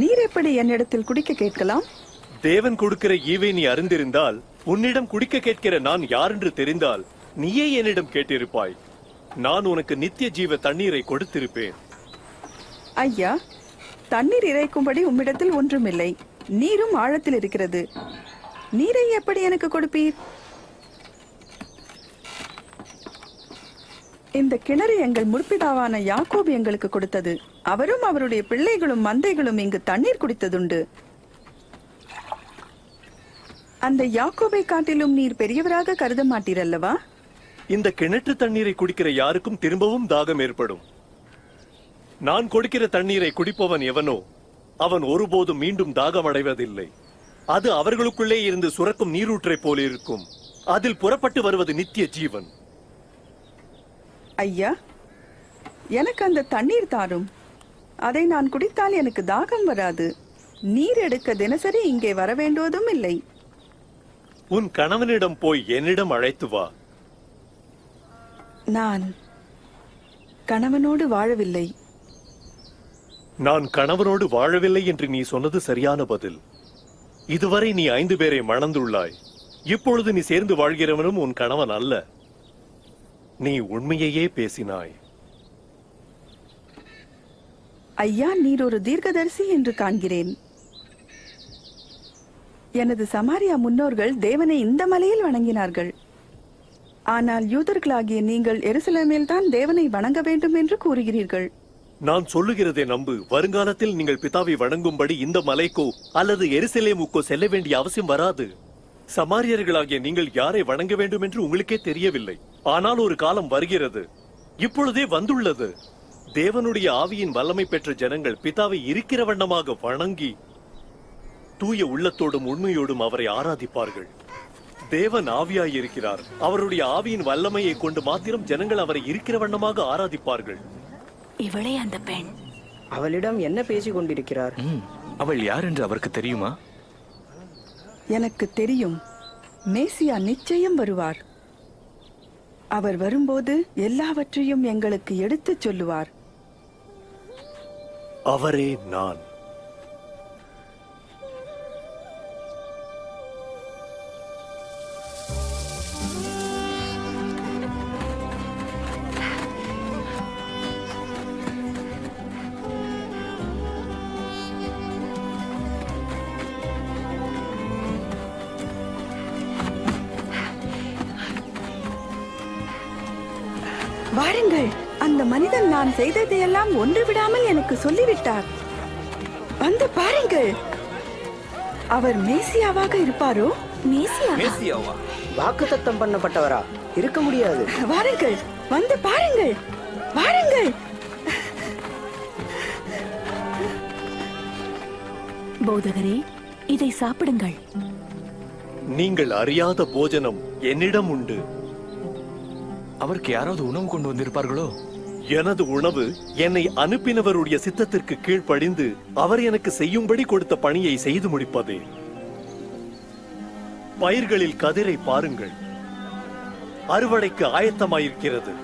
நீர் எப்படி என்னிடத்தில் குடிக்க கேட்கலாம்? தேவன் கொடுக்கிற ஈவை நீ அறிந்திருந்தால், உன்னிடம் குடிக்க கேட்கிற நான் யார் என்று தெரிந்தால் நீயே என்னிடம் கேட்டிருப்பாய். நான் உனக்கு நித்திய ஜீவ தண்ணீரை கொடுத்திருப்பேன். ஐயா, தண்ணீர் இறைக்கும்படி உம்மிடத்தில் ஒன்றுமில்லை. நீரும் ஆழத்தில் இருக்கிறது. நீரை எப்படி எனக்கு கொடுப்பீர்? இந்த கிணறு எங்கள் முற்பிதாவான யாக்கோபு எங்களுக்கு கொடுத்தது. அவரும் அவருடைய பிள்ளைகளும் மந்தைகளும் இங்கு தண்ணீர் குடித்ததுண்டு. அந்த யாக்கோபை காட்டிலும் நீர் பெரியவராக கருத மாட்டீர் அல்லவா? இந்த கிணற்று தண்ணீரை குடிக்கிற யாருக்கும் திரும்பவும் தாகம் ஏற்படும். நான் கொடுக்கிற தண்ணீரை குடிப்பவன் எவனோ அவன் ஒருபோதும் மீண்டும் தாகம் அடைவதில்லை. அது அவர்களுக்குள்ளே இருந்து சுரக்கும் நீரூற்றை போல இருக்கும். அதில் புறப்பட்டு வருவது நித்திய ஜீவன். ஐயா, எனக்கு அந்த தண்ணீர் தாரும். அதை நான் குடித்தால் எனக்கு தாகம் வராது. நீர் எடுக்க தினசரி இங்கே வர வேண்டுவதும் இல்லை. உன் கணவனிடம் போய் என்னிடம் அழைத்து வா. நான் கணவனோடு வாழவில்லை. நான் கணவனோடு வாழவில்லை என்று நீ சொன்னது சரியான பதில். இதுவரை நீ 5 பேரை மணந்துள்ளாய். இப்பொழுது நீ சேர்ந்து வாழ்கிறவனும் உன் கணவன் அல்ல. நீ உண்மையையே பேசினாய். ஐயா, நீர் ஒரு தீர்க்கதரிசி என்று காண்கிறேன். எனது சமாரியா முன்னோர்கள் தேவனை இந்த மலையில் வணங்கினார்கள். ஆனால் யூதர்களாகிய நீங்கள் எருசலேமில் தான் தேவனை வணங்க வேண்டும் என்று கூறுகிறீர்கள். நான் சொல்லுகிறதை நம்பு. வருங்காலத்தில் நீங்கள் பிதாவை வணங்கும்படி இந்த மலைக்கோ அல்லது எருசலேமுக்கோ செல்ல வேண்டிய அவசியம் வராது. சமாரியர்களாகிய நீங்கள் யாரை வணங்க வேண்டும் என்று உங்களுக்கே தெரியவில்லை. ஆனால் ஒரு காலம் வருகிறது, இப்பொழுதே வந்துள்ளது. தேவனுடைய ஆவியின் வல்லமை பெற்ற ஜனங்கள் பிதாவை இருக்கிற வண்ணமாக வணங்கி தூய உள்ளத்தோடும் உண்மையோடும் அவரை ஆராதிப்பார்கள். தேவன் ஆவியாயிருக்கிறார். அவருடைய ஆவியின் வல்லமையை கொண்டு மாத்திரம் ஜனங்கள் அவரை இருக்கிற வண்ணமாக ஆராதிப்பார்கள். இவளே அந்த பெண். அவளிடம் என்ன பேசிக் கொண்டிருக்கிறார்? அவள் யார் என்று அவருக்கு தெரியுமா? எனக்கு தெரியும். மேசியா நிச்சயம் வருவார். அவர் வரும்போது எல்லாவற்றையும் எங்களுக்கு எடுத்துச் சொல்லுவார். அவரே நான். வாருங்கள், அந்த மனிதன் நான் செய்ததையெல்லாம் ஒன்று விடாமல் எனக்கு சொல்லிவிட்டார். வந்து பாருங்கள், அவர் மேசியாவாக இருப்பாரோ? மேசியாவா? வாக்குத்தத்தம் பண்ணப்பட்டவரா? இருக்க முடியாது. வாருங்கள், வந்து பாருங்கள், வாருங்கள். போதகரே, இதை சாப்பிடுங்கள். நீங்கள் அறியாத போஜனம் என்னிடம் உண்டு. அவருக்கு யாராவது உணவு கொண்டு வந்திருப்பார்களோ? எனது உணவு என்னை அனுப்பினவருடைய சித்தத்திற்கு கீழ்ப்படிந்து அவர் எனக்கு செய்யும்படி கொடுத்த பணியை செய்து முடிப்பதே. பயிர்களில் கதிரை பாருங்கள், அறுவடைக்கு ஆயத்தமாயிருக்கிறது.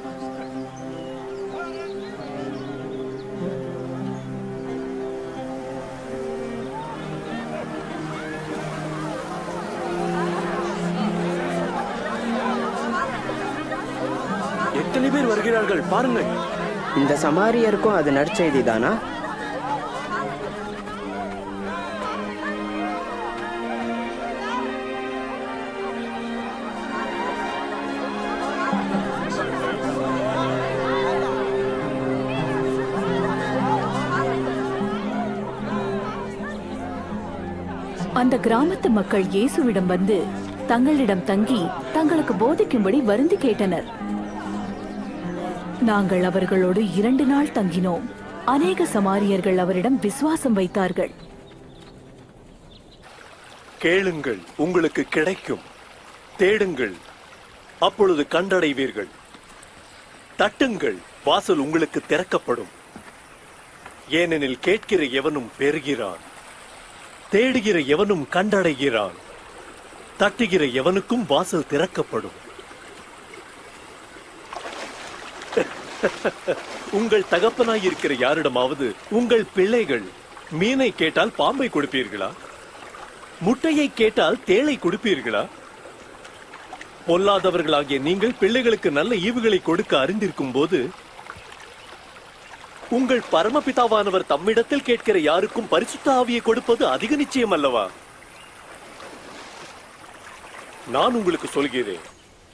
எத்தனை பேர் வருகிறார்கள் பாருங்கள். இந்த சமாரியருக்கும் அது நற்செய்தி தானா? அந்த கிராமத்து மக்கள் இயேசுவிடம் வந்து தங்களிடம் தங்கி தங்களுக்கு போதிக்கும்படி வருந்தி கேட்டனர். நாங்கள் அவர்களோடு 2 நாள் தங்கினோம். அநேக சமாரியர்கள் அவரிடம் விசுவாசம் வைத்தார்கள். கேளுங்கள், உங்களுக்கு கிடைக்கும். தேடுங்கள், அப்பொழுது கண்டடைவீர்கள். தட்டுங்கள், வாசல் உங்களுக்கு திறக்கப்படும். ஏனெனில் கேட்கிற எவனும் பெறுகிறான், தேடுகிற எவனும் கண்டடைகிறான், தட்டுகிற எவனுக்கும் வாசல் திறக்கப்படும். உங்கள் தகப்பனாயிருக்கிற யாரிடமாவது உங்கள் பிள்ளைகள் மீனை கேட்டால் பாம்பை கொடுப்பீர்களா? முட்டையை கேட்டால் தேளை கொடுப்பீர்களா? பொல்லாதவர்களாகிய நீங்கள் பிள்ளைகளுக்கு நல்ல ஈவுகளை கொடுக்க அறிந்திருக்கும் போது உங்கள் பரமபிதாவானவர் தம்மிடத்தில் கேட்கிற யாருக்கும் பரிசுத்த ஆவியை கொடுப்பது அதிக நிச்சயம் அல்லவா? நான் உங்களுக்கு சொல்கிறேன்,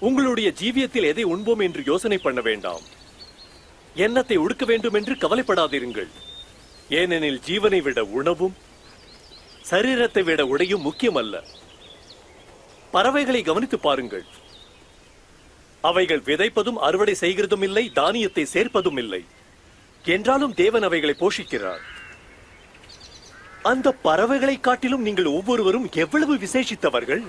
உங்களுடைய ஜீவியத்தில் எதை உண்போம் என்று யோசனை பண்ண வேண்டாம். எண்ணத்தை உடுக்க வேண்டும் என்று கவலைப்படாதிருங்கள். ஏனெனில் ஜீவனை விட உணவும் சரீரத்தை விட உடையும் முக்கியம் அல்ல. பறவைகளை கவனித்து பாருங்கள். அவைகள் விதைப்பதும் அறுவடை செய்கிறதும் இல்லை, தானியத்தை சேர்ப்பதும் இல்லை. என்றாலும் தேவன் அவைகளை போஷிக்கிறார். அந்த பறவைகளை காட்டிலும் நீங்கள் ஒவ்வொருவரும் எவ்வளவு விசேஷித்தவர்கள்!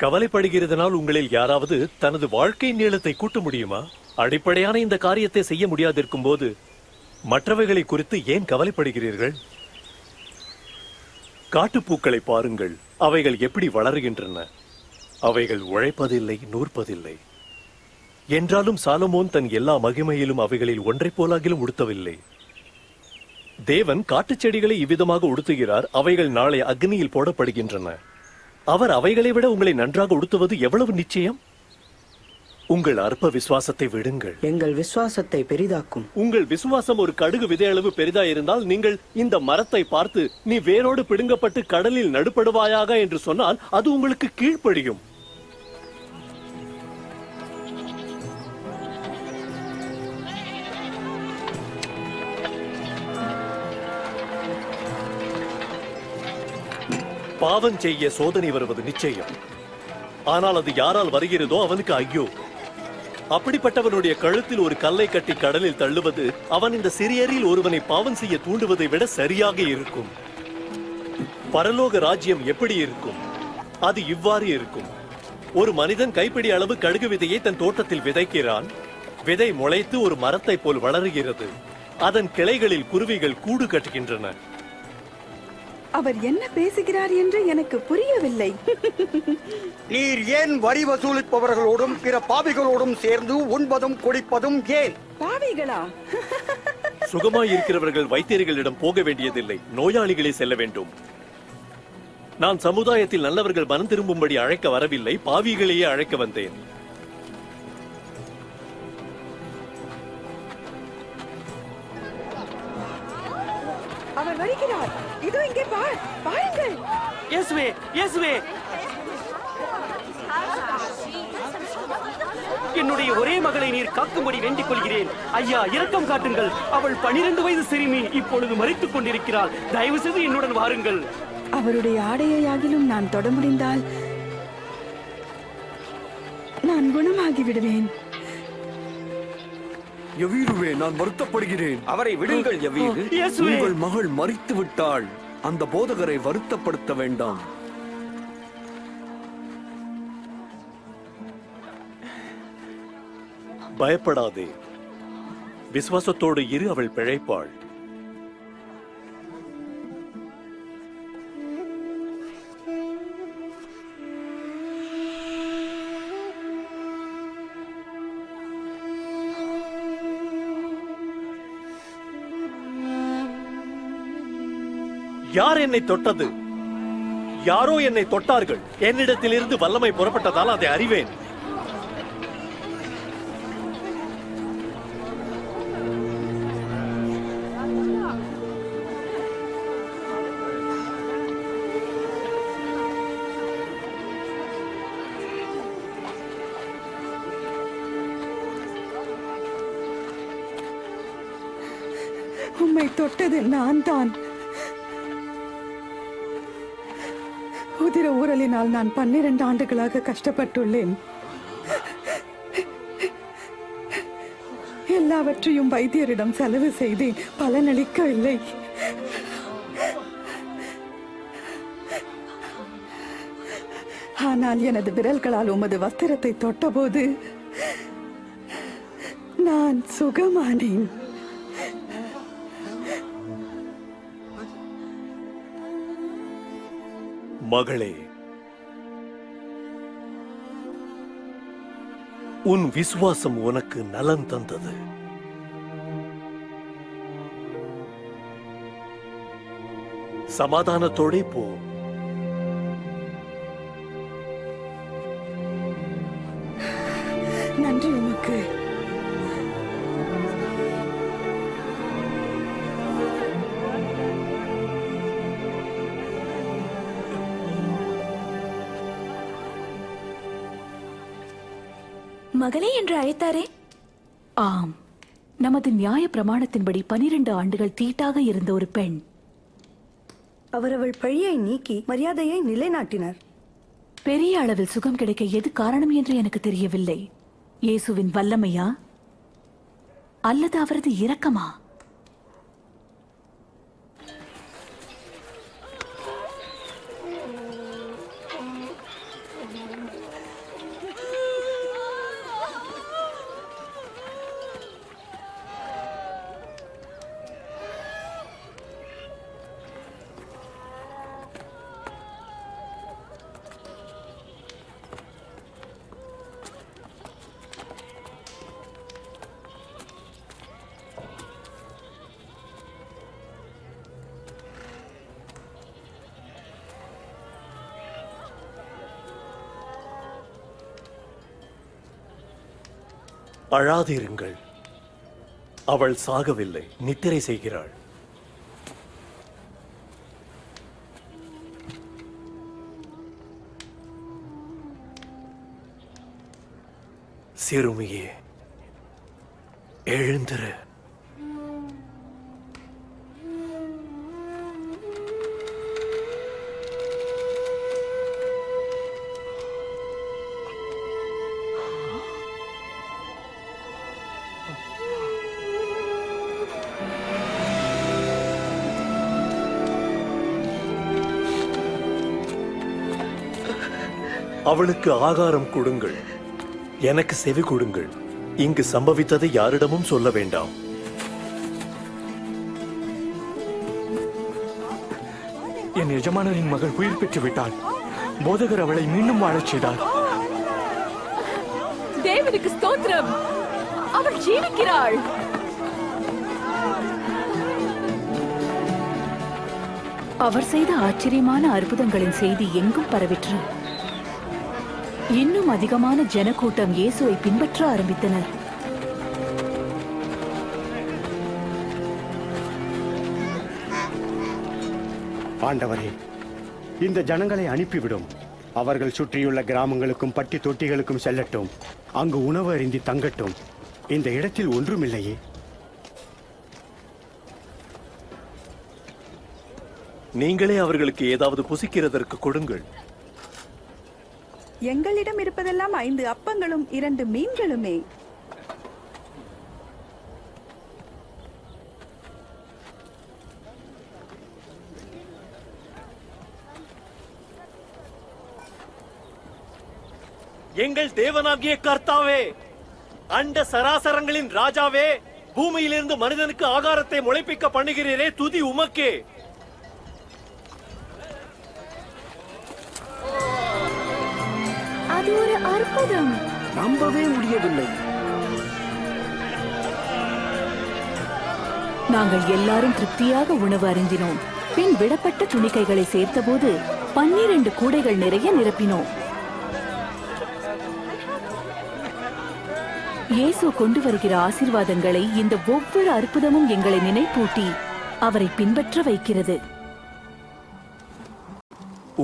கவலைப்படுகிறதுனால் உங்களில் யாராவது தனது வாழ்க்கை நீளத்தை கூட்ட முடியுமா? அடிப்படையான இந்த காரியத்தை செய்ய முடியாதிருக்கும் போது மற்றவைகளை குறித்து ஏன் கவலைப்படுகிறீர்கள்? காட்டுப்பூக்களை பாருங்கள், அவைகள் எப்படி வளருகின்றன. அவைகள் உழைப்பதில்லை, நூற்பதில்லை. என்றாலும் சாலமோன் தன் எல்லா மகிமையிலும் அவைகளில் ஒன்றை போலாகிலும் உடுத்தவில்லை. தேவன் காட்டுச் செடிகளை இவ்விதமாக உடுத்துகிறார், அவைகள் நாளை அக்னியில் போடப்படுகின்றன. அவர் அவைகளை விட உங்களை நன்றாக உடுத்துவது எவ்வளவு நிச்சயம்? உங்கள் அற்ப விசுவாசத்தை விடுங்கள். எங்கள் விசுவாசத்தை பெரிதாக்கும். உங்கள் விசுவாசம் ஒரு கடுகு விதையளவு பெரிதா இருந்தால் நீங்கள் இந்த மரத்தை பார்த்து நீ வேரோடு பிடுங்கப்பட்டு கடலில் நடுப்படுவாயாக என்று சொன்னால் அது உங்களுக்கு கீழ்ப்படியும். பாவம் செய்ய சோதனை வருவது நிச்சயம். ஆனால் அது யாரால் வருகிறதோ அவனுக்கு ஐயோ. அப்படிப்பட்டவனுடைய கழுத்தில் ஒரு கல்லை கட்டி கடலில் தள்ளுவது அவன் இந்த சிறியரில் ஒருவனை பாவம் செய்ய தூண்டுவதை விட சரியாக இருக்கும். பரலோக ராஜ்யம் எப்படி இருக்கும்? அது இவ்வாறு இருக்கும். ஒரு மனிதன் கைப்பிடி அளவு கடுகு விதையை தன் தோட்டத்தில் விதைக்கிறான். விதை முளைத்து ஒரு மரத்தை போல் வளருகிறது. அதன் கிளைகளில் குருவிகள் கூடு கட்டுகின்றன. அவர் என்ன பேசுகிறார் என்று எனக்கு புரியவில்லை. நீர் ஏன் வரி வசூலிப்பவர்களோடும் பிற பாவிகளோடும் சேர்ந்து உண்பதும் குடிப்பதும் ஏன்? பாவிகளா? சுகமாய் இருக்கிறவர்கள் வைத்தியர்களிடம் போக வேண்டியதில்லை, நோயாளிகளே செல்ல வேண்டும். நான் சமுதாயத்தில் நல்லவர்கள் மனம் திரும்பும்படி அழைக்க வரவில்லை, பாவிகளையே அழைக்க வந்தேன். அவர் வருகிறார். இதோ இங்கே பாருங்கள். இயேசுவே, இயேசுவே, என்னுடைய ஒரே மகளை நீர் காக்கும்படி வேண்டிக் கொள்கிறேன். ஐயா, இரக்கம் காட்டுங்கள். அவள் 12 வயது சிறுமி, இப்பொழுது மரித்துக் கொண்டிருக்கிறாள். தயவு செய்து என்னுடன் வாருங்கள். அவருடைய ஆடையாகிலும் நான் தொட முடிந்தால் நான் குணமாகி விடுவேன். யவீருவே, நான் வருத்தப்படுகிறேன். அவரை விடுங்கள் யவீரு. உங்கள் மகள் மரித்து விட்டாள். அந்த போதகரை வருத்தப்படுத்த வேண்டாம். பயப்படாதே, விசுவாசத்தோடு இரு, அவள் பிழைப்பாள். யார் என்னை தொட்டது? யாரோ என்னை தொட்டார்கள். என்னிடத்திலிருந்து வல்லமை புறப்பட்டதால் அதை அறிவேன். உம்மை தொட்டது நான் தான். உதிர ஊரலினால் நான் 12 ஆண்டுகளாக கஷ்டப்பட்டுள்ளேன். எல்லாவற்றையும் வைத்தியரிடம் செலவு செய்தேன், பலனளிக்கவில்லை. ஆனால் எனது விரல்களால் உமது வஸ்திரத்தை தொட்டபோது நான் சுகமானேன். மகளே, உன் விசுவாசம் உனக்கு நலன் தந்தது. சமாதானத்தோடே போ. நன்றி உமக்கு. மகளே என்று அழைத்தாரே? ஆம், நமது நியாய பிரமாணத்தின்படி 12 ஆண்டுகள் தீட்டாக இருந்த ஒரு பெண். அவர் அவள் பழியை நீக்கி மரியாதையை நிலைநாட்டினார். பெரிய அளவில் சுகம் கிடைக்க எது காரணம் என்று எனக்கு தெரியவில்லை. இயேசுவின் வல்லமையா அல்லது அவரது இரக்கமா? அழாதிருங்கள். அவள் சாகவில்லை, நித்திரை செய்கிறாள். சிறுமியே, எழுந்திரு. அவளுக்கு ஆகாரம் கொடுங்கள், எனக்கு செவி கொடுங்கள். இங்கு சம்பவித்ததை யாரிடமும் சொல்ல வேண்டாம். என் எஜமானரின் மகள் உயிர் பெற்று விட்டாள். போதகர் அவளை மீண்டும் வாழச் செய்தார். தேவனுக்கு ஸ்தோத்திரம், அவள் ஜீவிக்கிறாள். அவர் செய்த ஆச்சரியமான அற்புதங்களின் செய்தி எங்கும் பரவிற்று. இன்னும் அதிகமான ஜனக்கூட்டம் இயேசுவை பின்பற்ற ஆரம்பித்தனர். ஆண்டவரே, இந்த ஜனங்களை அனுப்பிவிடும். அவர்கள் சுற்றியுள்ள கிராமங்களுக்கும் பட்டி தொட்டிகளுக்கும் செல்லட்டும். அங்கு உணவு அருந்தி தங்கட்டும். இந்த இடத்தில் ஒன்றுமில்லையே. நீங்களே அவர்களுக்கு ஏதாவது புசிக்கிறதற்கு கொடுங்கள். எங்களிடம் இருப்பதெல்லாம் 5 அப்பங்களும் 2 மீன்களுமே. எங்கள் தேவனாகிய கர்த்தாவே, அண்ட சராசரங்களின் ராஜாவே, பூமியிலிருந்து மனிதனுக்கு ஆகாரத்தை முளைப்பிக்க பண்ணுகிறீரே, துதி உமக்கே. அது ஒரு அற்புதம். நம்பவே முடியவில்லை. நாங்கள் எல்லாரும் திருப்தியாக உணவு அருந்தினோம். பின் விடப்பட்ட துணிக்கைகளை சேர்த்தபோது 12 கூடைகள் நிறைய நிரப்பினோம். இயேசு கொண்டு வருகிற ஆசீர்வாதங்களை இந்த ஒவ்வொரு அற்புதமும் எங்களை நினைப்பூட்டி அவரை பின்பற்ற வைக்கிறது.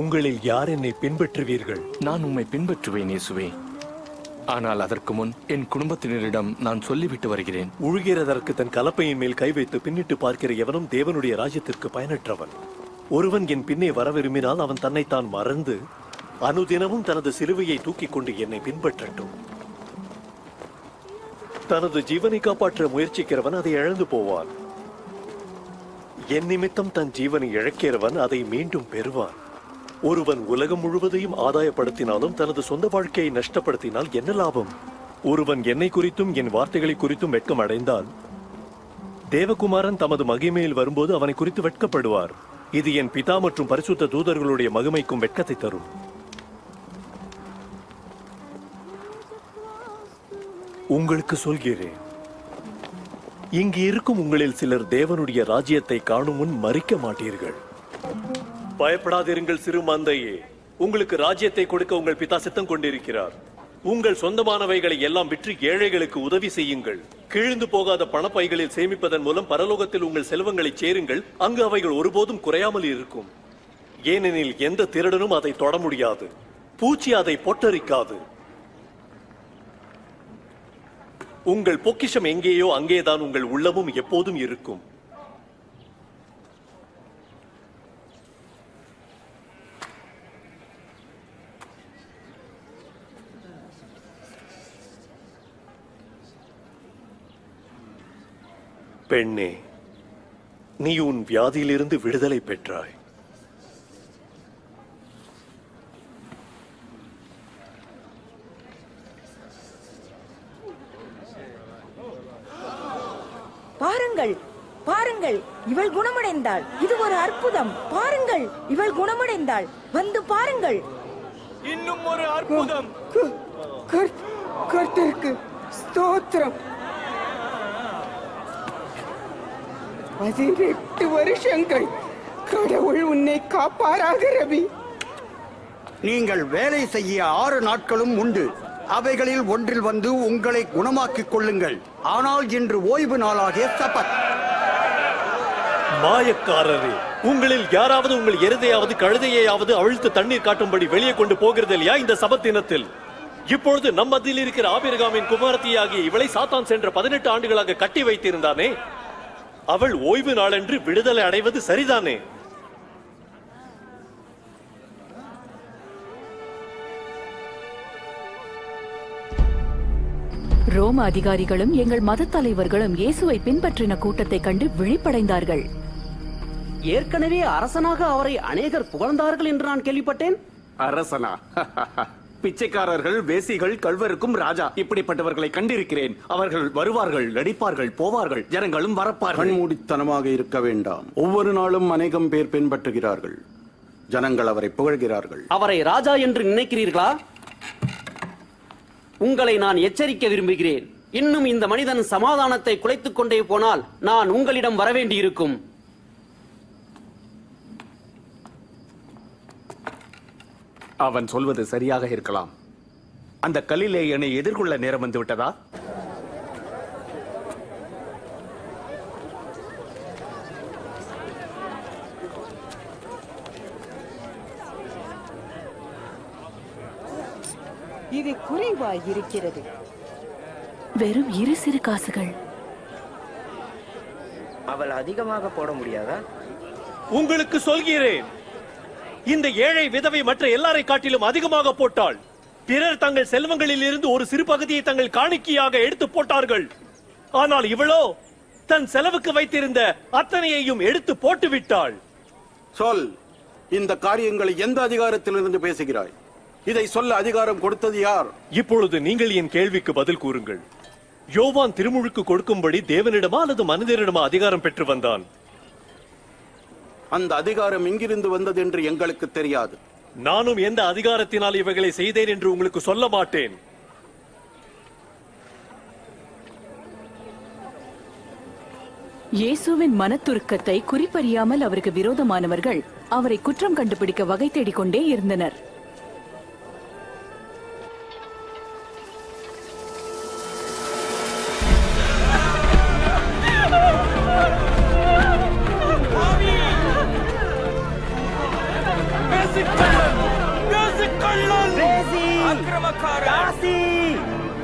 உங்களில் யார் என்னை பின்பற்றுவீர்கள்? நான் உம்மை பின்பற்றுவேன் இயேசுவே. ஆனால் அதற்கு முன் என் குடும்பத்தினரிடம் நான் சொல்லிவிட்டு வருகிறேன். உழுகிறதற்கு தன் கலப்பையின் மேல் கை வைத்து பின்னிட்டு பார்க்கிற எவனும் தேவனுடைய ராஜ்யத்திற்கு பயனற்றவன். ஒருவன் என் பின்னே வர விரும்பினால் அவன் தன்னைத்தான் மறந்து அனுதினமும் தனது சிலுவையை தூக்கிக் கொண்டு என்னை பின்பற்றட்டும். தனது ஜீவனை காப்பாற்ற முயற்சிக்கிறவன் அதை இழந்து போவான். என் நிமித்தம் தன் ஜீவனை இழக்கிறவன் அதை மீண்டும் பெறுவான். ஒருவன் உலகம் முழுவதையும் ஆதாயப்படுத்தினாலும் தனது சொந்த வாழ்க்கையை நஷ்டப்படுத்தினால் என்ன லாபம்? ஒருவன் என்னை குறித்தும் என் வார்த்தைகளை குறித்தும் வெட்கம் அடைந்தால் தேவகுமாரன் தமது மகிமையில் வரும்போது அவனை குறித்து வெட்கப்படுவார். இது என் பிதா மற்றும் பரிசுத்த தூதர்களுடைய மகிமைக்கும் வெட்கத்தை தரும். உங்களுக்கு சொல்கிறேன், இங்கு இருக்கும் உங்களில் சிலர் தேவனுடைய ராஜ்யத்தை காணும் முன் மறிக்க மாட்டீர்கள். பயப்படாதிருங்கள் சிறு மந்தையே, உங்களுக்கு ராஜ்யத்தை கொடுக்க உங்கள் பிதா சித்தம் கொண்டிருக்கிறார். உங்கள் சொந்தமானவைகளை எல்லாம் விற்று ஏழைகளுக்கு உதவி செய்யுங்கள். கிழிந்து போகாத பணப்பைகளில் சேமிப்பதன் மூலம் பரலோகத்தில் உங்கள் செல்வங்களை சேருங்கள். அங்கு அவைகள் ஒருபோதும் குறையாமல் இருக்கும். ஏனெனில் எந்த திருடனும் அதை தொட முடியாது, பூச்சி அதை பொட்டரிக்காது. உங்கள் பொக்கிஷம் எங்கேயோ அங்கேதான் உங்கள் உள்ளமும் எப்போதும் இருக்கும். பெண்ணே, நீ உன் வியாதியிலிருந்து விடுதலை பெற்றாய். பாருங்கள், பாருங்கள், இவள் குணமடைந்தாள். இது ஒரு அற்புதம். பாருங்கள், இவள் குணமடைந்தாள். வந்து பாருங்கள். இன்னும் ஒரு அற்புதம். கர்த்தருக்கு ஸ்தோத்திரம். 18 வருஷங்கள் கடவுள் உன்னை காப்பாராக ரவி. நீங்கள் வேலை செய்ய 6 நாட்களும் உண்டு. அவைகளில் ஒன்றில் வந்து உங்களை குணமாக்கிக் கொள்ளுங்கள். ஆனால் இன்று ஓய்வு நாளாகிய சபத். மாயக்காரரே, உங்களில் யாராவது உங்கள் எருதையாவது கழுதையாவது அவிழ்த்து தண்ணீர் காட்டும்படி வெளியே கொண்டு போகிறது இல்லையா இந்த சபத் தினத்தில்? இப்பொழுது நம் மத்தியில் இருக்கிற ஆபிரகாமின் குமாரத்தியாகிய இவளை சாத்தான் சென்ற 18 ஆண்டுகளாக கட்டி வைத்திருந்தானே, அவள் ஓய்வு நாளன்று விடுதலை அடைவது சரிதானே? ரோம அதிகாரிகளும் எங்கள் மத தலைவர்களும் இயேசுவை பின்பற்றின கூட்டத்தை கண்டு விழிப்படைந்தார்கள். ஏற்கனவே அரசனாக அவரை அநேகர் புகழ்ந்தார்கள் என்று நான் கேள்விப்பட்டேன். அரசனா? பிச்சைக்காரர்கள், வேசிகள், கள்வருக்கும் ராஜா, இப்படிப்பட்டவர்களை கண்டிருக்கிறேன். அவர்கள் வருவார்கள், நடிப்பார்கள், போவார்கள், ஜனங்களும் வரப்பார்கள். கண்மூடித்தனமாக இருக்க வேண்டாம். ஒவ்வொரு நாளும் அநேகம் பேர் பின்பற்றுகிறார்கள். ஜனங்கள் அவரை புகழ்கிறார்கள். அவரை ராஜா என்று நினைக்கிறீர்களா? உங்களை நான் எச்சரிக்க விரும்புகிறேன். இன்னும் இந்த மனிதன் சமாதானத்தை குலைத்துக் கொண்டே போனால் நான் உங்களிடம் வரவேண்டியிருக்கும். அவன் சொல்வது சரியாக இருக்கலாம். அந்த கல்லிலே என்னை எதிர்கொள்ள நேரம் வந்து விட்டதா? இது குறைவாய் இருக்கிறது. வெறும் 2 சிறு காசுகள். அவள் அதிகமாக போட முடியாதா? உங்களுக்கு சொல்கிறேன், இந்த ஏழை விதவை மற்ற எல்லாரை காட்டிலும் அதிகமாக போட்டாள். பிறர் தங்கள் செல்வங்களில் இருந்து ஒரு சிறு பகுதியை தங்கள் காணிக்கையாக எடுத்து போட்டார்கள். ஆனால் இவளோ தன் செலவுக்கு வைத்திருந்த அத்தனையையும் எடுத்து போட்டு விட்டாள். சொல், இந்த காரியங்களை எந்த அதிகாரத்திலிருந்து பேசுகிறாய்? இதை சொல்ல அதிகாரம் கொடுத்தது யார்? இப்பொழுது நீங்கள் என் கேள்விக்கு பதில் கூறுங்கள். யோவான் திருமுழுக்கு கொடுக்கும்படி தேவனிடமா அல்லது மனிதரிடமா அதிகாரம் பெற்று வந்தான்? அந்த அதிகாரம் எங்கிருந்து வந்தது என்று எங்களுக்கு தெரியாது. நானும் எந்த அதிகாரத்தினால் இவைகளை செய்தேன் என்று உங்களுக்கு சொல்ல மாட்டேன். இயேசுவின் மனத்துருக்கத்தை குறிப்பறியாமல் அவருக்கு விரோதமானவர்கள் அவரை குற்றம் கண்டுபிடிக்க வகை தேடிக்கொண்டே இருந்தனர்.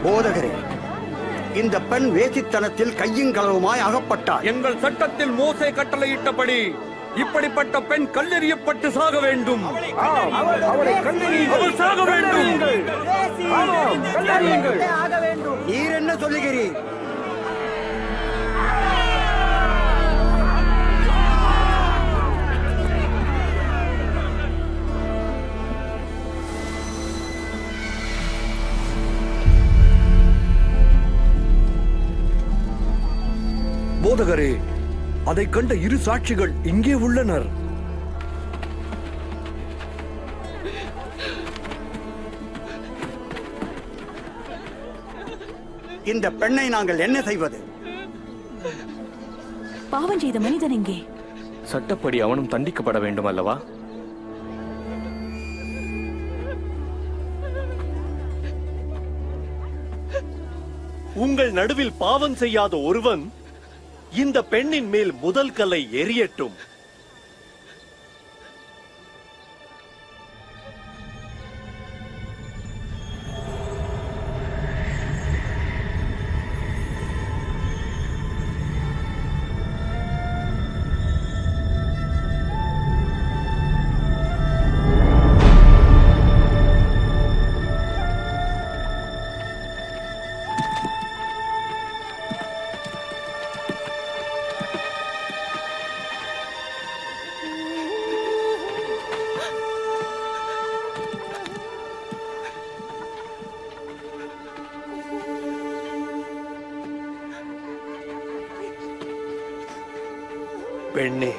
போதகரே, இந்த பெண் வேசித்தனத்தில் கையும் களவுமாய் அகப்பட்டார். எங்கள் சட்டத்தில் மோசே கட்டளையிட்டபடி இப்படிப்பட்ட பெண் கல்லெறியப்பட்டு சாக வேண்டும். அவள் சாக வேண்டும். நீர் என்ன சொல்லுகிறீர்? போதகரே, அதை கண்ட 2 சாட்சிகள் இங்கே உள்ளனர். இந்த பெண்ணை நாங்கள் என்ன செய்வது? பாவம் செய்த மனிதன் எங்கே? சட்டப்படி அவனும் தண்டிக்கப்பட வேண்டும் அல்லவா? உங்கள் நடுவில் பாவம் செய்யாத ஒருவன் இந்த பெண்ணின் மேல் முதல் கல்லை எறியட்டும். பெண்ணே,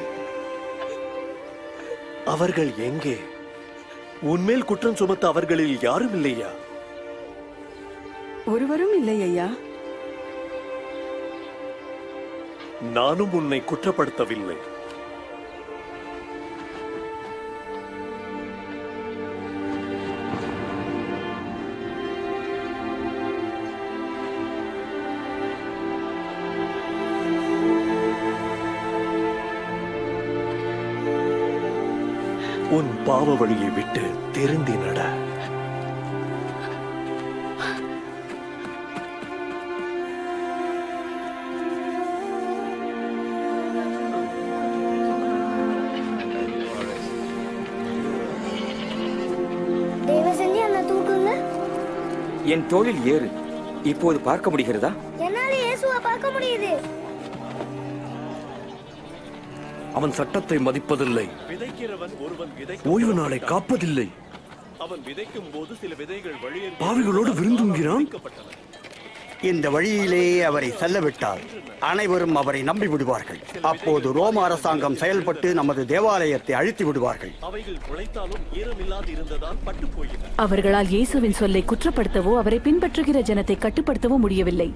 அவர்கள் எங்கே? உன்மேல் குற்றம் சுமத்த அவர்களில் யாரும் இல்லையா? ஒருவரும் இல்லை ஐயா. நானும் உன்னை குற்றப்படுத்தவில்லை. உன் பாவ வழியை விட்டு திருந்தி நட. தயவு செஞ்சு என்ன தூக்குங்க. என் தோளில் ஏறு. இப்போது பார்க்க முடிகிறதா? என்னால இயேசுவை பார்க்க முடியுது. அவன் சட்டத்தை மதிப்பதில்லை, விதைக்கிறவன் ஒருவன் ஓய்வு நாளை காப்பதில்லை. அவன் விதைக்கும் போது சில விதைகள் வழியில் பாவிகளோடு விருந்துங்கிறான். இந்த வழியிலேயே அவரை செல்லவிட்டால் அனைவரும் அவரை நம்பி விடுவார்கள். அப்போது ரோம அரசாங்கம் செயல்பட்டு நமது தேவாலயத்தை அழித்து விடுவார்கள். அவைகள் உழைத்தாலும் ஈரமில்லாது இருந்ததால் பட்டு போயின. அவர்களால் இயேசுவின் சொல்லை குற்றப்படுத்தவோ அவரை பின்பற்றுகிற ஜனத்தை கட்டுப்படுத்தவோ முடியவில்லை.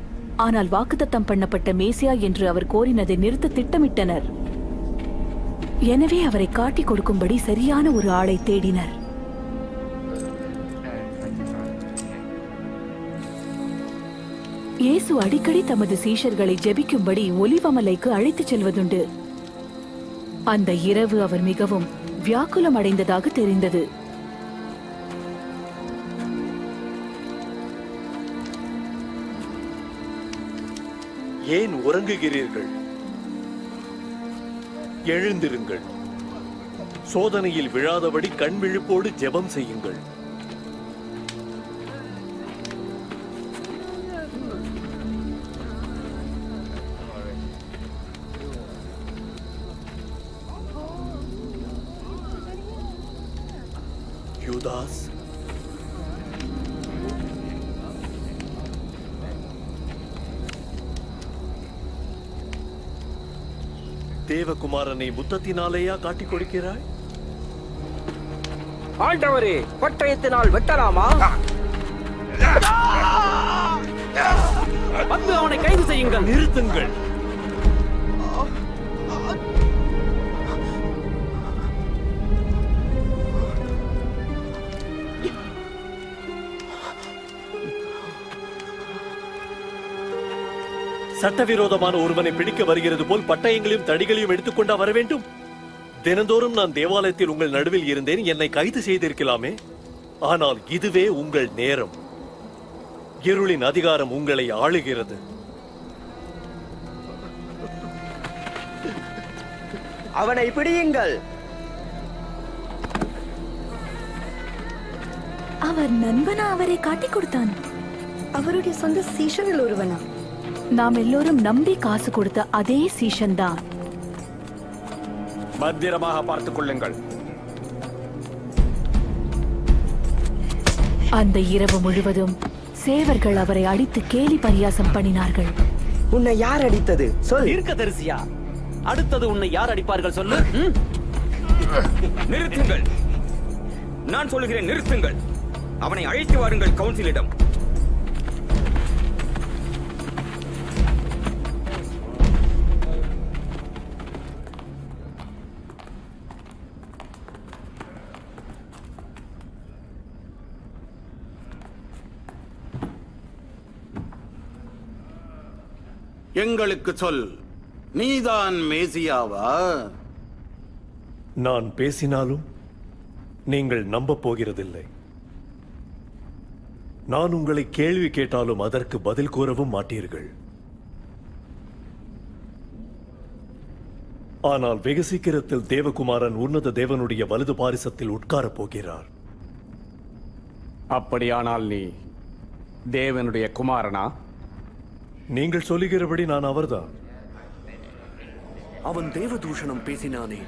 ஆனால் வாக்குத்தத்தம் பண்ணப்பட்ட மேசியா என்று அவர் கோரினதை நிறுத்த திட்டமிட்டனர். எனவே அவரை காட்டிக் கொடுக்கும்படி சரியான ஒரு ஆளை தேடினர். இயேசு அடிக்கடி தமது சீஷர்களை ஜெபிக்கும்படி ஒலிவமலைக்கு அழைத்துச் செல்வதுண்டு. அந்த இரவு அவர் மிகவும் வியாக்குலம் அடைந்ததாக தெரிந்தது. ஏன் உறங்குகிறீர்கள்? எழுந்திருங்கள். சோதனையில் விழாதபடி கண் விழிப்போடு ஜெபம் செய்யுங்கள். யூதாஸ், தேவகுமாரனை புத்தத்தினாலேயா காட்டிக் கொடுக்கிறாய்? ஆண்டவரே, பட்டயத்தினால் வெட்டலாமா? வந்து அவனை கைது செய்யுங்கள். நிறுத்துங்கள். சட்டவிரோதமான ஒருவனை பிடிக்க வருகிறது போல் பட்டயங்களையும் தடிகளையும் எடுத்துக்கொண்டா வர வேண்டும்? தினந்தோறும் நான் தேவாலயத்தில் உங்கள் நடுவில் இருந்தேன், என்னை கைது செய்திருக்கலாமே. ஆனால் இதுவே உங்கள் நேரம். இருளின் அதிகாரம் உங்களை ஆளுகிறது. அவனை பிடியுங்கள். அவர் நண்பனா அவரை காட்டிக் கொடுத்தான்? அவருடைய சொந்த சீஷரில் ஒருவனா? நாம் எல்லோரும் நம்பி காசு கொடுத்த அதே சீஷன் தான். பத்திரமாக பார்த்துக் கொள்ளுங்கள். அந்த இரவு முழுவதும் சேவர்கள் அவரை அடித்து கேலி பரியாசம் பண்ணினார்கள். உன்னை யார் அடித்தது சொல். தீர்க்கதரிசியா? அடுத்தது உன்னை யார் அடிப்பார்கள் சொல்லு. நிறுத்துங்கள். நான் சொல்லுகிறேன், நிறுத்துங்கள். அவனை அழைத்து வாருங்கள் கவுன்சிலிடம். எங்களுக்கு சொல், நீதான் மேசியாவா? நான் பேசினாலும் நீங்கள் நம்ப போகிறதில்லை. நான் உங்களை கேள்வி கேட்டாலும் அதற்கு பதில் கூறவும் மாட்டீர்கள். ஆனால் வெகு சீக்கிரத்தில் தேவகுமாரன் உன்னத தேவனுடைய வலது பாரிசத்தில் உட்காரப் போகிறார். அப்படியானால் நீ தேவனுடைய குமாரனா? நீங்கள் சொல்லுகிறபடி நான் அவர்தான். அவன் தேவதூஷணம் பேசினானே.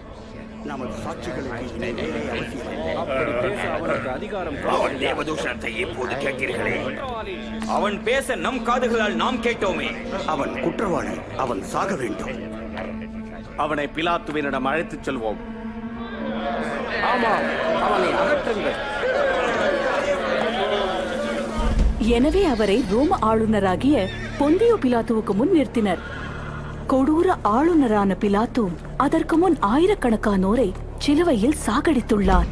நமது சாட்சிகளுக்கு இனி வேறே அவசியம் இல்லை. அப்படி பேச அவனுக்கு அதிகாரம் அவன் தேவதூஷணத்தை எப்போது கேட்கிறீர்களே? அவன் பேச நம் காதுகளால் நாம் கேட்டோமே. அவன் குற்றவாளி. அவன் சாக வேண்டும். அவனை பிலாத்துவினிடம் அழைத்துச் செல்வோம். ஆமாம், அவனை அகற்றுங்கள். எனவே அவரை ரோம ஆளுநராகிய பொந்தியு பிலாத்துவுக்கு முன் நிறுத்தினர். கொடூர ஆளுநரான பிலாத்து அதற்கு முன் ஆயிரக்கணக்கானோரை சிலுவையில் சாகடித்துள்ளார்.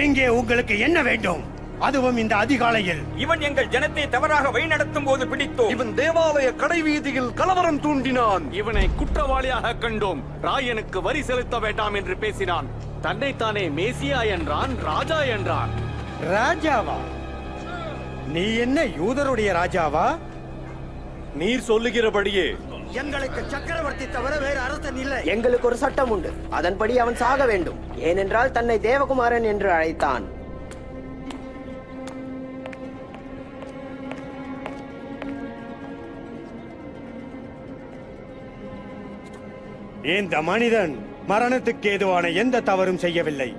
இங்கே உங்களுக்கு என்ன வேண்டும்? அதுவும் இந்த அதிகாலையில். இவன் எங்கள் ஜனத்தை தவறாக வழிநடத்தும் போது பிடித்தோம். இவன் தேவாலய கடைவீதியில் கலவரம் தூண்டினான். இவனை குற்றவாளியாக கண்டோம். ராயனுக்கு வரி செலுத்த வேண்டாம் என்று பேசினான். தன்னைத்தானே மேசியா என்றான், ராஜா என்றான். ராஜாவா? நீ என்ன யூதருடைய ராஜாவா? நீர் சொல்லுகிறபடியே. எங்களுக்கு சக்கரவர்த்தி தவிர வேறு அரசன் இல்லை. எங்களுக்கு ஒரு சட்டம் உண்டு, அதன்படி அவன் சாக வேண்டும். ஏனென்றால் தன்னை தேவகுமாரன் என்று அழைத்தான். இந்த மனிதன் மரணத்துக்கு ஏதுவான எந்த தவறும் செய்யவில்லை.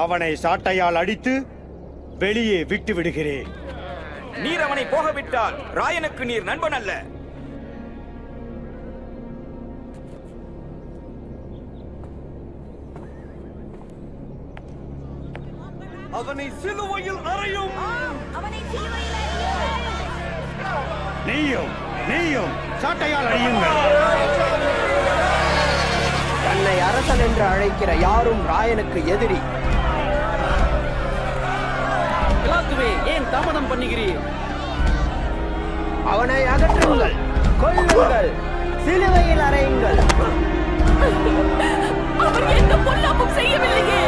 அவனை சாட்டையால் அடித்து வெளியே விட்டு விடுகிறேன். நீர் அவனை போகவிட்டால் ராயனுக்கு நீர் நண்பன் அல்ல. அவனை சிலுவையில் அறையும். நீயும் சாட்டையால் அடியுங்கள். தன்னை அரசன் என்று அழைக்கிற யாரும் ராயனுக்கு எதிரி. பிலாத்துவே, ஏன் தாமதம் பண்ணுகிறீர்? அவனை அகற்றுங்கள், கொல்லுங்கள், சிலுவையில் அறையுங்கள். அவர் எந்த பொல்லாப்பும் செய்யவில்லையே.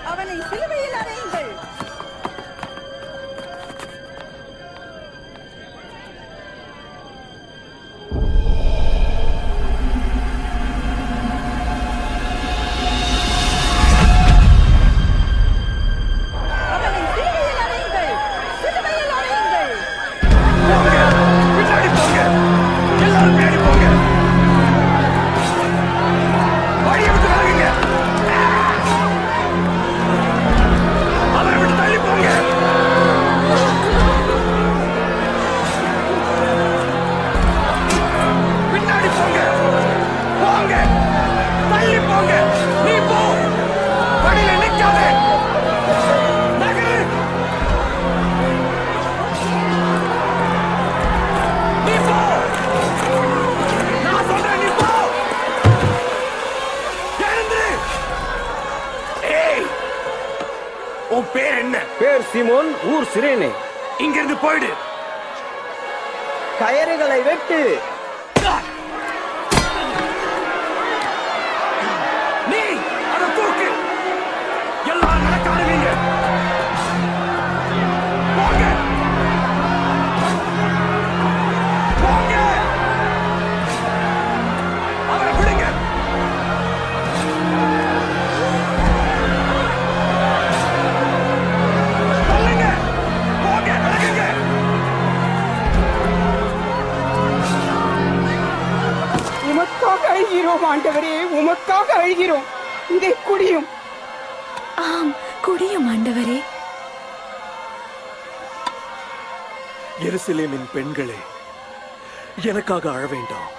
அவனை சிலுவையில் அறையுங்கள். அவனை சிலுவையில் அறையுங்கள். சிலுவையில் அறையுங்கள். பின்னாடி போங்க, எல்லாரும் பின்னாடி போங்க. வழியை விட்டு விலகுங்க. அவரை விட்டு தள்ளி போங்க. பின்னாடி போங்க, போங்க, தள்ளி போங்க. நீ போ, வழியில நிக்காதே. நகரு. நீ போ. நான் சொல்றேன், நீ போ. எழுந்திரு. ஏய், உன் பேர் என்ன? பேர் சிமோன், ஊர் சிரேனே. இங்கிருந்து போயிடு. கயறுகளை வெட்டு. நீ அதை தூக்கு. எல்லாரும் நடக்காடுவீங்க. போங்க, போங்க. அவரை விடுங்க. தள்ளுங்க. போங்க, விலகுங்க. உமக்காக அழுகிறோம் ஆண்டவரே, உமக்காக அழுகிறோம். இதை குடியும். ஆம், குடியும் ஆண்டவரே. எருசலேமின் பெண்களே, எனக்காக அழ வேண்டாம்.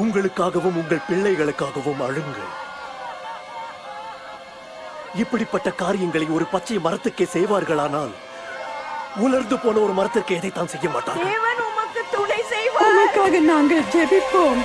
உங்களுக்காகவும் உங்கள் பிள்ளைகளுக்காகவும் அழுங்கள். இப்படிப்பட்ட காரியங்களை ஒரு பச்சை மரத்துக்கே செய்வார்களானால் உலர்ந்து போன ஒரு மரத்திற்கு எதைத்தான் செய்ய மாட்டார்கள். தேவன் உமக்கு துணை செய்வார். உமக்காக நாங்கள் ஜெபிப்போம்.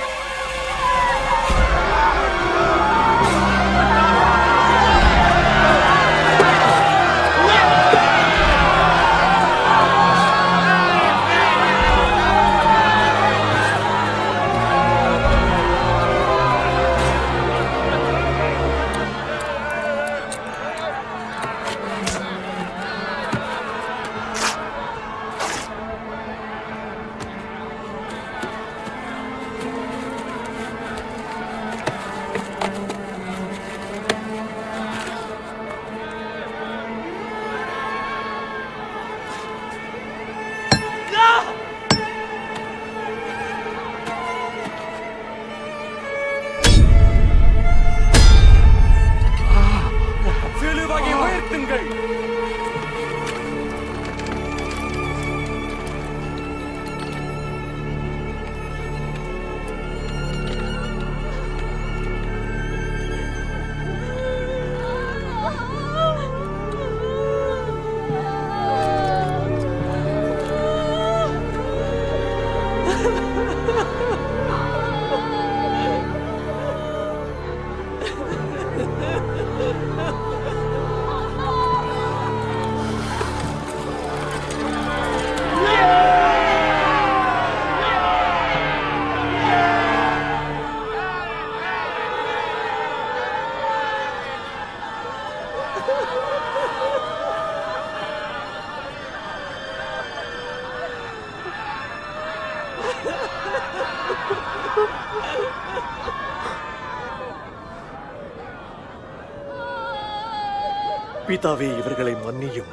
பிதாவே, இவர்களை மன்னியும்.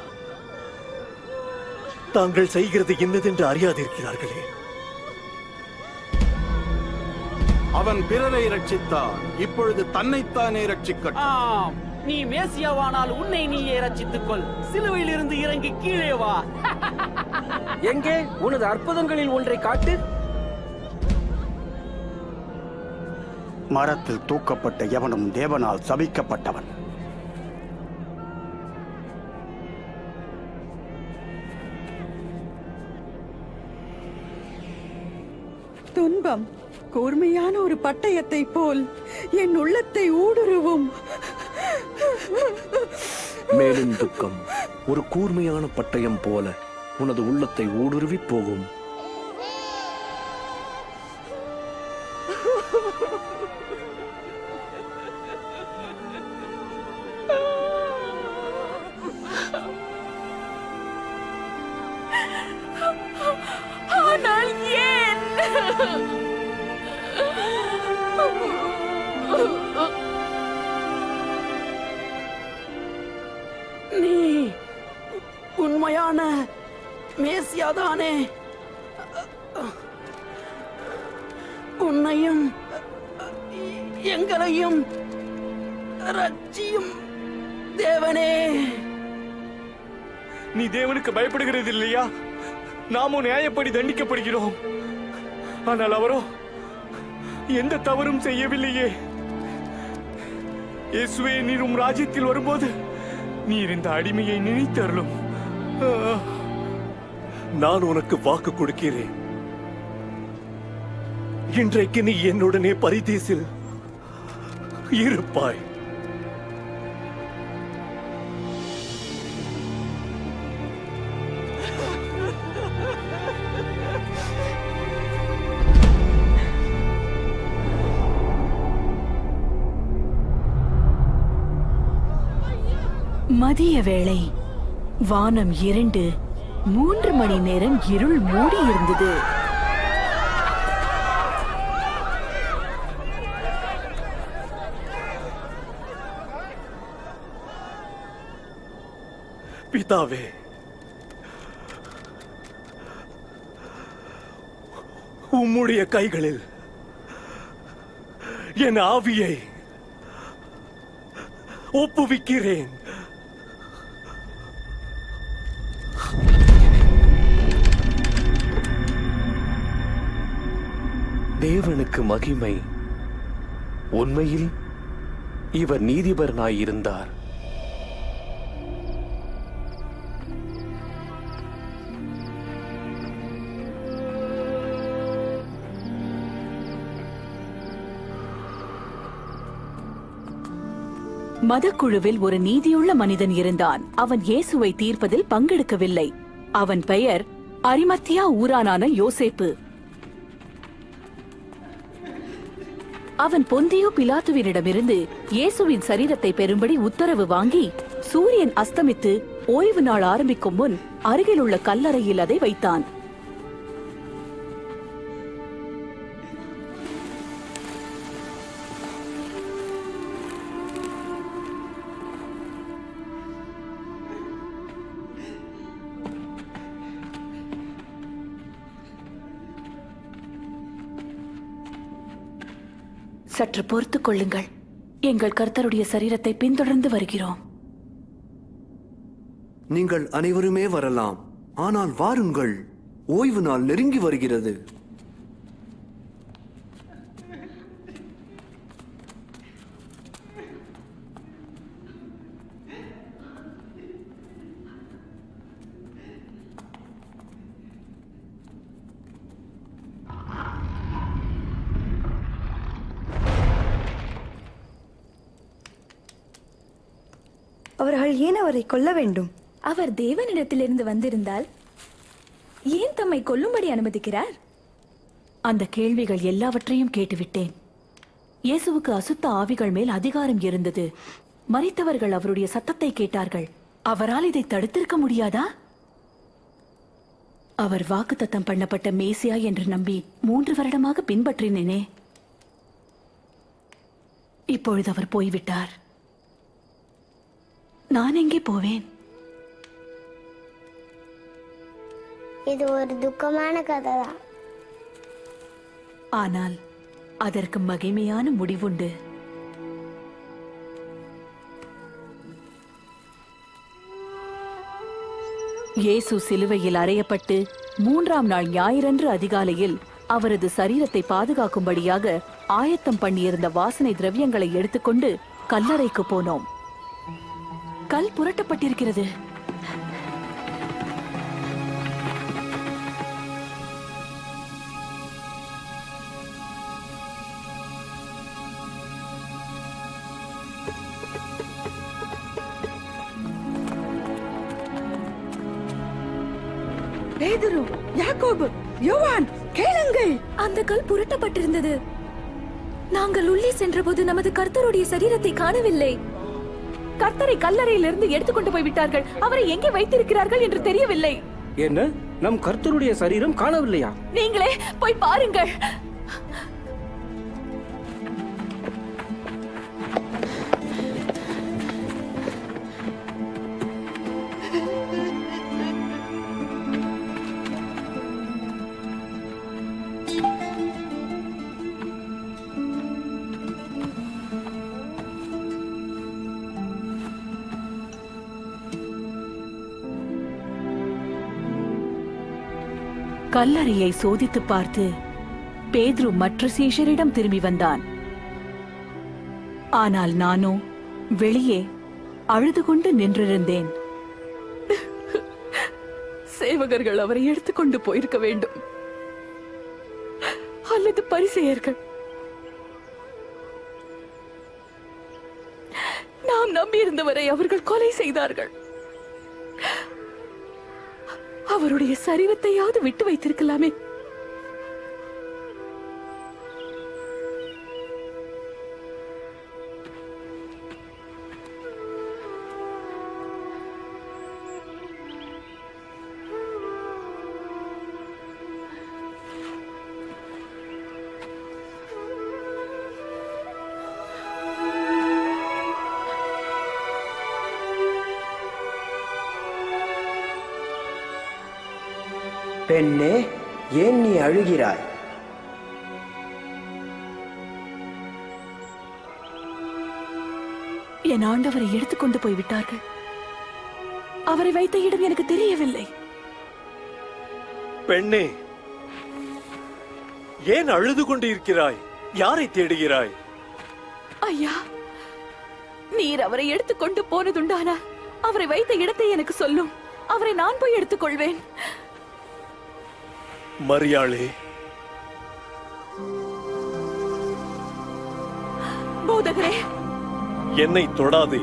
தாங்கள் செய்கிறது என்னதென்று அறியாதிருக்கிறார்களே. அவன் பிறரை ரட்சித்தான், இப்பொழுது தன்னைத்தானே ரட்சிக்கட்டும். ஆம், நீ மேசியாவானால் உன்னை நீயே ரட்சித்துக் கொள். சிலுவையில் இருந்து இறங்கி கீழே வா. எங்கே உனது அற்புதங்களில் ஒன்றை காட்டு. மரத்தில் தூக்கப்பட்ட எவனும் தேவனால் சபிக்கப்பட்டவன். துன்பம் கூர்மையான ஒரு பட்டயத்தை போல் என் உள்ளத்தை ஊடுருவும். மேலும் துக்கம் ஒரு கூர்மையான பட்டயம் போல உனது உள்ளத்தை ஊடுருவி போகும். ஆனால் ஏன்? நீ உண்மையான மேசியாதானே? உன்னையும் எங்களையும் ரட்சியும் தேவனே. நீ தேவனுக்கு பயப்படுகிறது இல்லையா? நாமும் நியாயப்படி தண்டிக்கப்படுகிறோம். ஆனால் அவரோ எந்த தவறும் செய்யவில்லையே. இயேசுவே, நீர் உம் ராஜ்யத்தில் வரும்போது நீர் இந்த அடிமையை நினைத்தருளும். நான் உனக்கு வாக்கு கொடுக்கிறேன். இன்றைக்கு நீ என்னுடனே பரிதேசில் இருப்பாய். மதிய வேளை. வானம் இருண்டு 3 மணி நேரம் இருள் மூடி இருந்தது. பிதாவே, உம்முடைய கைகளில் என் ஆவியை ஒப்புவிக்கிறேன். தேவனுக்கு மகிமை. உண்மையில் இவர் நீதிபரனாயிருந்தார். மதக்குழுவில் ஒரு நீதியுள்ள மனிதன் இருந்தான். அவன் இயேசுவை தீர்ப்பதில் பங்கெடுக்கவில்லை. அவன் பெயர் அரிமத்தியா ஊரானான யோசேப்பு. அவன் பொந்தியோ பிலாத்துவினிடமிருந்து இயேசுவின் சரீரத்தை பெறும்படி உத்தரவு வாங்கி சூரியன் அஸ்தமித்து ஓய்வு நாள் ஆரம்பிக்கும் முன் அருகிலுள்ள கல்லறையில் அதை வைத்தான். சற்று பொறுத்துக் கொள்ளுங்கள். எங்கள் கர்த்தருடைய சரீரத்தை பின்தொடர்ந்து வருகிறோம். நீங்கள் அனைவருமே வரலாம், ஆனால் வாருங்கள், ஓய்வு நாள் நெருங்கி வருகிறது. அவர்கள் ஏன் அவரை கொல்ல வேண்டும்? அவர் தேவனிடத்திலிருந்து வந்திருந்தால் ஏன் தம்மை கொல்லும்படி அனுமதிக்கிறார்? அந்த கேள்விகள் எல்லாவற்றையும் கேட்டுவிட்டேன். இயேசுவுக்கு அசுத்த ஆவிகள் மேல் அதிகாரம் இருந்தது. மரித்தவர்கள் அவருடைய சத்தத்தை கேட்டார்கள். அவரால் இதை தடுத்திருக்க முடியாதா? அவர் வாக்குத்தத்தம் பண்ணப்பட்ட மேசியா என்று நம்பி 3 வருடமாக பின்பற்றினேனே. இப்பொழுது அவர் போய்விட்டார். நான் எங்கே போவேன்? இது ஒரு துக்கமான கதை தான். ஆனால் அதற்கு மகிமையான முடிவுண்டு. இயேசு சிலுவையில் அறையப்பட்டு 3ஆம் நாள் ஞாயிறன்று அதிகாலையில் அவரது சரீரத்தை பாதுகாக்கும்படியாக ஆயத்தம் பண்ணியிருந்த வாசனை திரவியங்களை எடுத்துக்கொண்டு கல்லறைக்கு போனோம். கல் புரட்டப்பட்டிருக்கிறது. பேதுரு, யாக்கோபு, யோவான், கேளுங்கள். அந்த கல் புரட்டப்பட்டிருந்தது. நாங்கள் உள்ளே சென்றபோது நமது கர்த்தருடைய சரீரத்தை காணவில்லை. கர்த்தரை கல்லறையிலிருந்து எடுத்துக்கொண்டு போய் விட்டார்கள். அவரை எங்கே வைத்திருக்கிறார்கள் என்று தெரியவில்லை. என்ன, நம் கர்த்தருடைய சரீரம் காணவில்லையா? நீங்களே போய் பாருங்கள். கல்லறையை சோதித்து பார்த்து பேதுரு மற்ற சீஷரிடம் திரும்பி வந்தான். ஆனால் நானோ வெளியே அழுது கொண்டு நின்றிருந்தேன். சேவகர்கள் அவரை எடுத்துக்கொண்டு போயிருக்க வேண்டும், அல்லது பரிசேயர்கள். நாம் நம்பியிருந்தவரை அவர்கள் கொலை செய்தார்கள். அவருடைய சரீரத்தையாவது விட்டு வைத்திருக்கலாமே. பெண்ணே, ஏன் நீ அழுகிறாய்? என் ஆண்டவரை எடுத்துக்கொண்டு போய் விட்டார்கள். அவரை வைத்த இடம் எனக்கு தெரியவில்லை. பெண்ணே, ஏன் அழுது கொண்டு இருக்கிறாய்? யாரை தேடுகிறாய்? ஐயா, நீர் அவரை எடுத்துக்கொண்டு போனதுண்டானா அவரை வைத்த இடத்தை எனக்கு சொல்லும். அவரை நான் போய் எடுத்துக்கொள்வேன். மரியாளே, போதகரே, என்னை தொடாதே.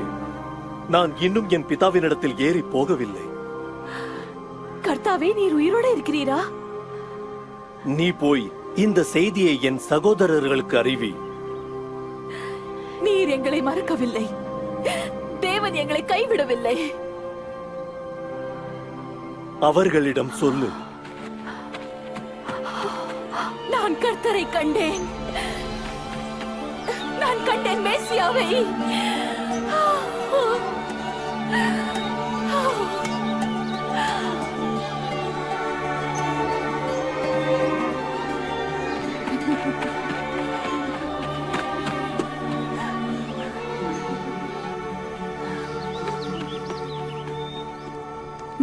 நான் இன்னும் என் பிதாவினிடத்தில் ஏறி போகவில்லை. கர்த்தாவே, நீர் உயிரோடு இருக்கிறீரா? நீ போய் இந்த செய்தியை என் சகோதரர்களுக்கு அறிவி. நீர் எங்களை மறக்கவில்லை. தேவன் எங்களை கைவிடவில்லை. அவர்களிடம் சொல்லு, நான் கர்த்தரை கண்டேன். நான் கண்டேன் மேசியாவை.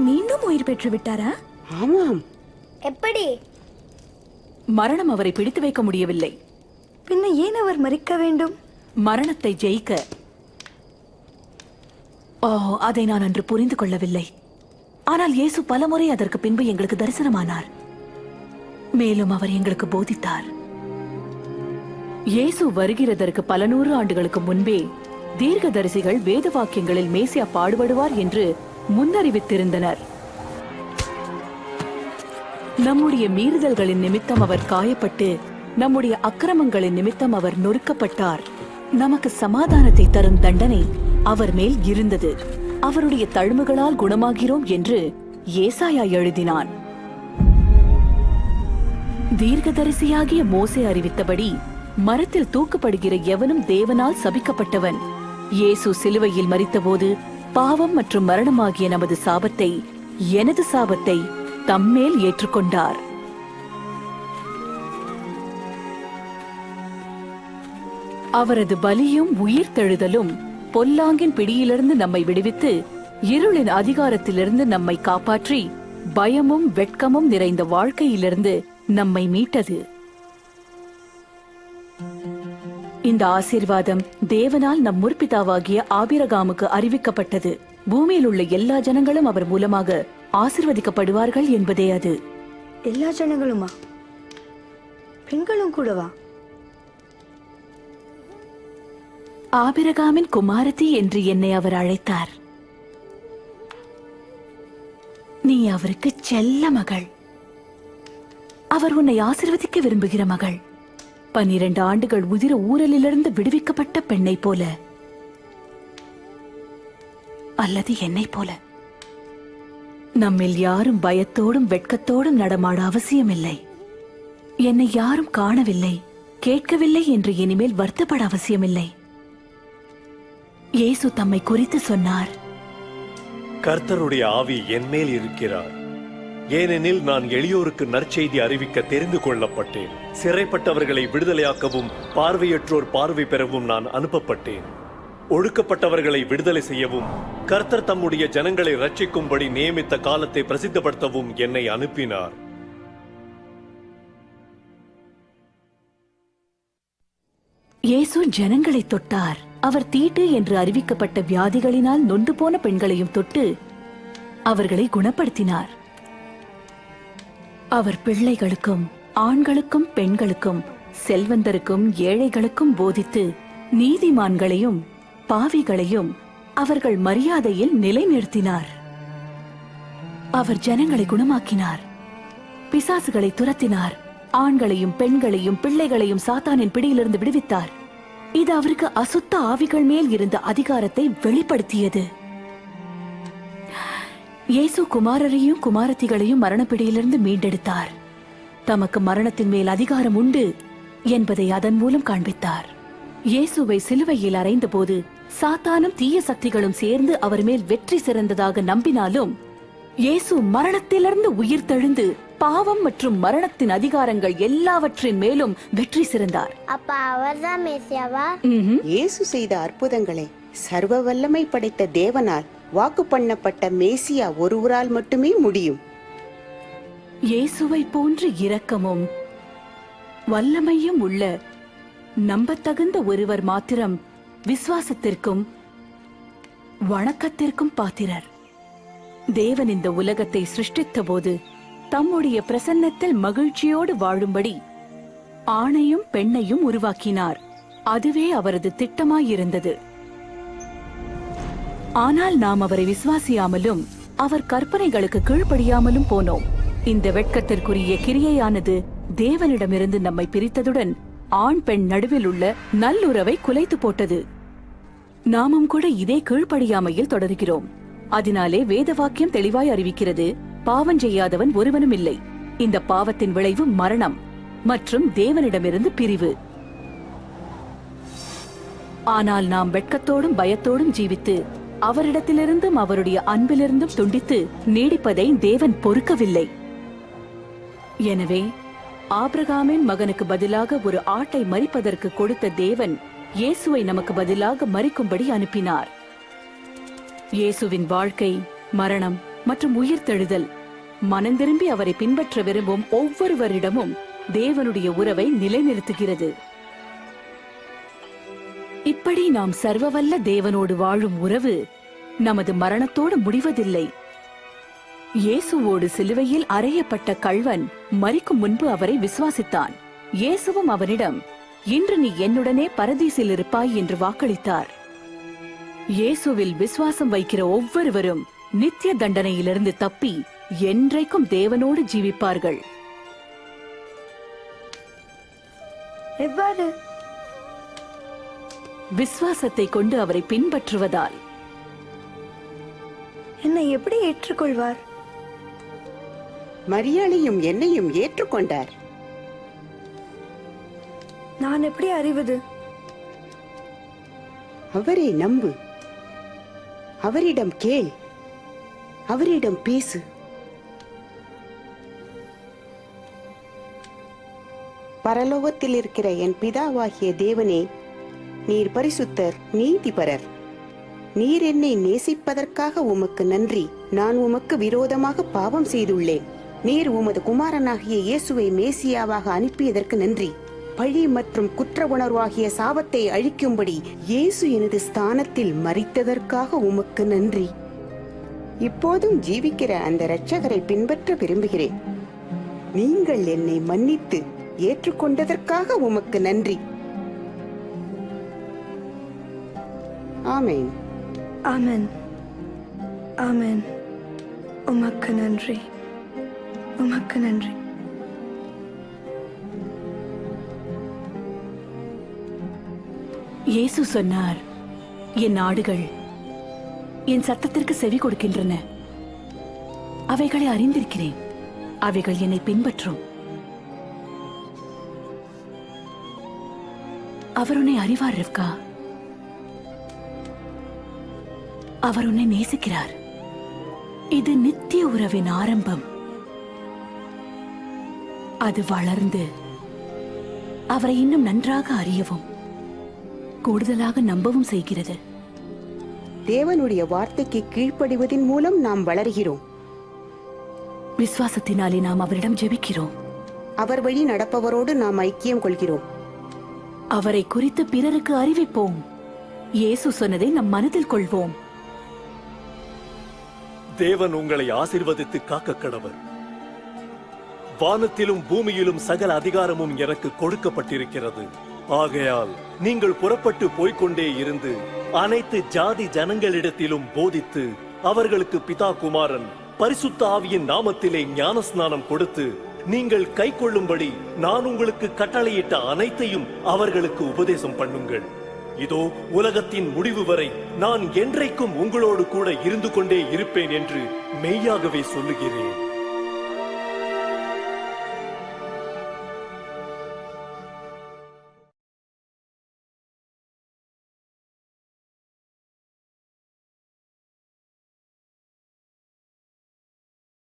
மீண்டும் உயிர் பெற்று விட்டாரா? ஆமாம். எப்படி? மரணம் அவரை பிடித்து வைக்க முடியவில்லை. பின்ன ஏன் அவர் மரிக்க வேண்டும்? மரணத்தை ஜெயிக்க. அதை நான் அன்று புரிந்து கொள்ளவில்லை. ஆனால் இயேசு பலமுறை அதற்கு பின்பு எங்களுக்கு தரிசனமானார். மேலும் அவர் எங்களுக்கு போதித்தார். இயேசு வருகிறதற்கு பல 100 ஆண்டுகளுக்கு முன்பே தீர்க்கதரிசிகள் வேத வாக்கியங்களில் மேசியா பாடுபடுவார் என்று முன்னறிவித்திருந்தனர். நம்முடைய மீறுதல்களின் நிமித்தம் அவர் காயப்பட்டு, நம்முடைய அக்கிரமங்களின் நிமித்தம் அவர் நொறுக்கப்பட்டார். நமக்கு சமாதானத்தை தரும் தண்டனை அவர் மேல் இருந்தது. அவருடைய தழும்புகளால் குணமாகிறோம் என்று ஏசாயா எழுதினான். தீர்க்கதரிசியாகிய மோசே அறிவித்தபடி மரத்தில் தூக்கப்படுகிற எவனும் தேவனால் சபிக்கப்பட்டவன். இயேசு சிலுவையில் மரித்தபோது பாவம் மற்றும் மரணமாகிய நமது சாபத்தை, எனது சாபத்தை தம்மேல் ஏற்றுக்கொண்டார். அவரது பலியும் உயிர்த்தெழுதலும் பொல்லாங்கின் பிடியிலிருந்து நம்மை விடுவித்து இருளின் அதிகாரத்திலிருந்து நம்மை காப்பாற்றி பயமும் வெட்கமும் நிறைந்த வாழ்க்கையிலிருந்து நம்மை மீட்டது. இந்த ஆசீர்வாதம் தேவனால் நம் முற்பிதாவாகிய ஆபிரகாமுக்கு அறிவிக்கப்பட்டது. பூமியில் உள்ள எல்லா ஜனங்களும் அவர் மூலமாக ஆசீர்வதிக்கப்படுவார்கள் என்பதே அது. எல்லா ஜனங்களுமா? பெண்களும் கூடவா? ஆபிரகாமின் குமாரத்தி என்று என்னை அவர் அழைத்தார். நீ அவருக்கு செல்ல மகள். அவர் உன்னை ஆசீர்வதிக்க விரும்புகிற மகள். 12 ஆண்டுகள் உதிர ஊரலிலிருந்து விடுவிக்கப்பட்ட பெண்ணை போல, அல்லது என்னை போல. நம்மில் யாரும் பயத்தோடும் வெட்கத்தோடும் நடமாட அவசியமில்லை. என்னை யாரும் காணவில்லை, கேட்கவில்லை என்று இனிமேல் வருத்தப்பட அவசியமில்லை. இயேசு தம்மை குறித்து சொன்னார், கர்த்தருடைய ஆவி என்மேல் இருக்கிறார், ஏனெனில் நான் எளியோருக்கு நற்செய்தி அறிவிக்க தெரிந்து கொள்ளப்பட்டேன். சிறைப்பட்டவர்களை விடுதலையாக்கவும் பார்வையற்றோர் பார்வை பெறவும் நான் அனுப்பப்பட்டேன். ஒடுக்கப்பட்டவர்களை விடுதலை செய்யவும், கர்த்தர் தம்முடைய ஜனங்களை ரட்சிக்கும்படி நியமித்த காலத்தை பிரசித்தப்படுத்தவும் என்னை அனுப்பினார். இயேசு ஜனங்களை தொட்டார். அவர் தீட்டு என்று அறிவிக்கப்பட்ட வியாதிகளினால் நொந்து போன பெண்களையும் தொட்டு அவர்களை குணப்படுத்தினார். அவர் பிள்ளைகளுக்கும், ஆண்களுக்கும், பெண்களுக்கும், செல்வந்தருக்கும், ஏழைகளுக்கும் போதித்து நீதிமான்களையும் பாவிகளையும் அவர்கள் மரியாதையில் நிலைநிறுத்தினார். அவர் ஜனங்களை குணமாக்கினார், பிசாசுகளை துரத்தினார், ஆண்களையும் பெண்களையும் பிள்ளைகளையும் சாத்தானின் பிடியிலிருந்து விடுவித்தார். இது அவருக்கு அசுத்த ஆவிகள் மேல் இருந்த அதிகாரத்தை வெளிப்படுத்தியது. இயேசு குமாரரையும் குமாரத்திகளையும் மரணப்பிடியிலிருந்து மீண்டெடுத்தார். தமக்கு மரணத்தின் மேல் அதிகாரம் உண்டு என்பதை அதன் மூலம் காண்பித்தார். இயேசுவை சிலுவையில் அறைந்த போது சாத்தானும் தீய சக்திகளும் சேர்ந்து அவர் மேல் வெற்றி சிறந்ததாக நம்பினாலும், இயேசு மரணத்திலிருந்து உயிர் தெழுந்து பாவம் மற்றும் மரணத்தின் அதிகாரங்கள் எல்லாவற்றின் மேலும் வெற்றி சிறந்தார். அப்பா அவர்தான் மேசியாவா? இயேசு செய்த அற்புதங்களை சர்வ வல்லமை படைத்த தேவனால் வாக்கு பண்ணப்பட்ட மேசியா ஒருவரால் மட்டுமே முடியும். இயேசுவை போன்று இரக்கமும் வல்லமையும் உள்ள நம்பத்தகுந்த ஒருவர் மாத்திரம் விசுவாசத்திற்கும் வணக்கத்திற்கும் பாத்திரர். தேவன் இந்த உலகத்தை சிருஷ்டித்த போது தம்முடைய பிரசன்னத்தில் மகிழ்ச்சியோடு வாழும்படி ஆணையும் பெண்ணையும் உருவாக்கினார். அதுவே அவரது திட்டமாயிருந்தது. ஆனால் நாம் அவரை விசுவாசியாமலும் அவர் கற்பனைகளுக்கு கீழ்ப்படியாமலும் போனோம். இந்த வெட்கத்திற்குரிய கிரியையானது தேவனிடமிருந்து நம்மை பிரித்ததுடன் ஆண் பெண் நடுவில் உள்ள நல்லுறவை குலைத்து போட்டது. நாமும் கூட இதே கீழ்ப்படியாமையில் தொடர்கிறோம். அதனாலே வேத வாக்கியம் தெளிவாய் அறிவிக்கிறது, பாவம் செய்யாதவன் ஒருவனும் இல்லை. இந்த பாவத்தின் விளைவு மரணம் மற்றும் தேவனிடமிருந்து பிரிவு. ஆனால் நாம் வெட்கத்தோடும் பயத்தோடும் ஜீவித்து அவரிடத்திலிருந்தும் அவருடைய அன்பிலிருந்தும் துண்டித்து நீடிப்பதை தேவன் பொறுக்கவில்லை. எனவே ஆபிரகாமின் மகனுக்கு பதிலாக ஒரு ஆட்டை மரிப்பதற்கு கொடுத்த தேவன் இயேசுவை நமக்கு பதிலாக மரிக்கும்படி அனுப்பினார். இயேசுவின் வாழ்க்கை, மரணம் மற்றும் உயிர்த்தெழுதல் மனந்திரும்பி அவரை பின்பற்ற விரும்பும் ஒவ்வொருவரிடமும் தேவனுடைய உறவை நிலைநிறுத்துகிறது. இப்படி நாம் சர்வவல்ல தேவனோடு வாழும் உறவு நமது மரணத்தோடு முடிவதில்லை. இயேசுவோடு சிலுவையில் அறையப்பட்ட கள்வன் மரிக்கும் முன்பு அவரை விசுவாசித்தான். இயேசுவும் அவனிடம், இன்று நீ என்னுடனே பரதீசில் இருப்பாய் என்று வாக்களித்தார். இயேசுவில் விசுவாசம் வைக்கிற ஒவ்வொருவரும் நித்திய தண்டனையிலிருந்து தப்பி என்றைக்கும் தேவனோடு ஜீவிப்பார்கள். எவ்வாறு? விசுவாசத்தை கொண்டு அவரை பின்பற்றுவதால். என்னை எப்படி ஏற்றுக்கொள்வார்? மரியாளையும் என்னையும் ஏற்றுக்கொண்டார். நான் எப்படி அறிவது? அவரை நம்பு. அவரிடம் கேள், அவரிடம் பேசு. பரலோகத்தில் இருக்கிற என் பிதாவாகிய தேவனே, நீர் பரிசுத்தர், நீதிபரர். நீர் என்னை நேசிப்பதற்காக உமக்கு நன்றி. நான் உமக்கு விரோதமாக பாவம் செய்துள்ளேன். நீர் உமது குமாரனாகிய இயேசுவை மேசியாவாக அனுப்பியதற்கு நன்றி. பழி மற்றும் குற்ற உணர்வாகிய சாபத்தை அழிக்கும்படி இயேசு எனது ஸ்தானத்தில் மரித்ததற்காக உமக்கு நன்றி. இப்போதும் ஜீவிக்கிற அந்த இரட்சகரை பின்பற்ற விரும்புகிறேன். நீங்கள் என்னை மன்னித்து ஏற்றுக்கொண்டதற்காக உமக்கு நன்றி. ஆமென். ஆமென். ஆமென். உமக்கு நன்றி, உமக்கு நன்றி. இயேசு சொன்னார், என் ஆடுகள் என் சத்தத்திற்கு செவி கொடுக்கின்றன. அவைகளை அறிந்திருக்கிறேன், அவைகள் என்னை பின்பற்றும். அவர் உன்னை அறிவார் ரிவ்கா. அவர் உன்னை நேசிக்கிறார். இது நித்திய உறவின் ஆரம்பம். அது வளர்ந்து அவரை இன்னும் நன்றாக அறியவும் கூடுதலாக நம்பவும் செய்கிறது. தேவனுடைய வார்த்தைக்கு கீழ்ப்படிவதின் மூலம் நாம் வளர்கிறோம். விசுவாசத்தினாலே நாம் அவரிடம் ஜெபிக்கிறோம். அவர் வழி நடப்பவரோடு நாம் ஐக்கியம் கொள்கிறோம். அவரை குறித்து பிறருக்கு அறிவிப்போம். இயேசு சொன்னதை நம் மனதில் கொள்வோம். தேவன் உங்களை ஆசீர்வதித்து காக்க கடவர். வானத்திலும் பூமியிலும் சகல அதிகாரமும் எனக்கு கொடுக்கப்பட்டிருக்கிறது. ஆகையால் நீங்கள் புறப்பட்டு போய்க்கொண்டே இருந்து அனைத்து ஜாதி ஜனங்களிடத்திலும் போதித்து அவர்களுக்கு பிதா, குமாரன், பரிசுத்த ஆவியின் நாமத்திலே ஞானஸ்நானம் கொடுத்து நீங்கள் கைக்கொள்ளும்படி நான் உங்களுக்கு கட்டளையிட்ட அனைத்தையும் அவர்களுக்கு உபதேசம் பண்ணுங்கள். இதோ உலகத்தின் முடிவு வரை நான் என்றைக்கும் உங்களோடு கூட இருந்து கொண்டே இருப்பேன் என்று மெய்யாகவே சொல்லுகிறேன்.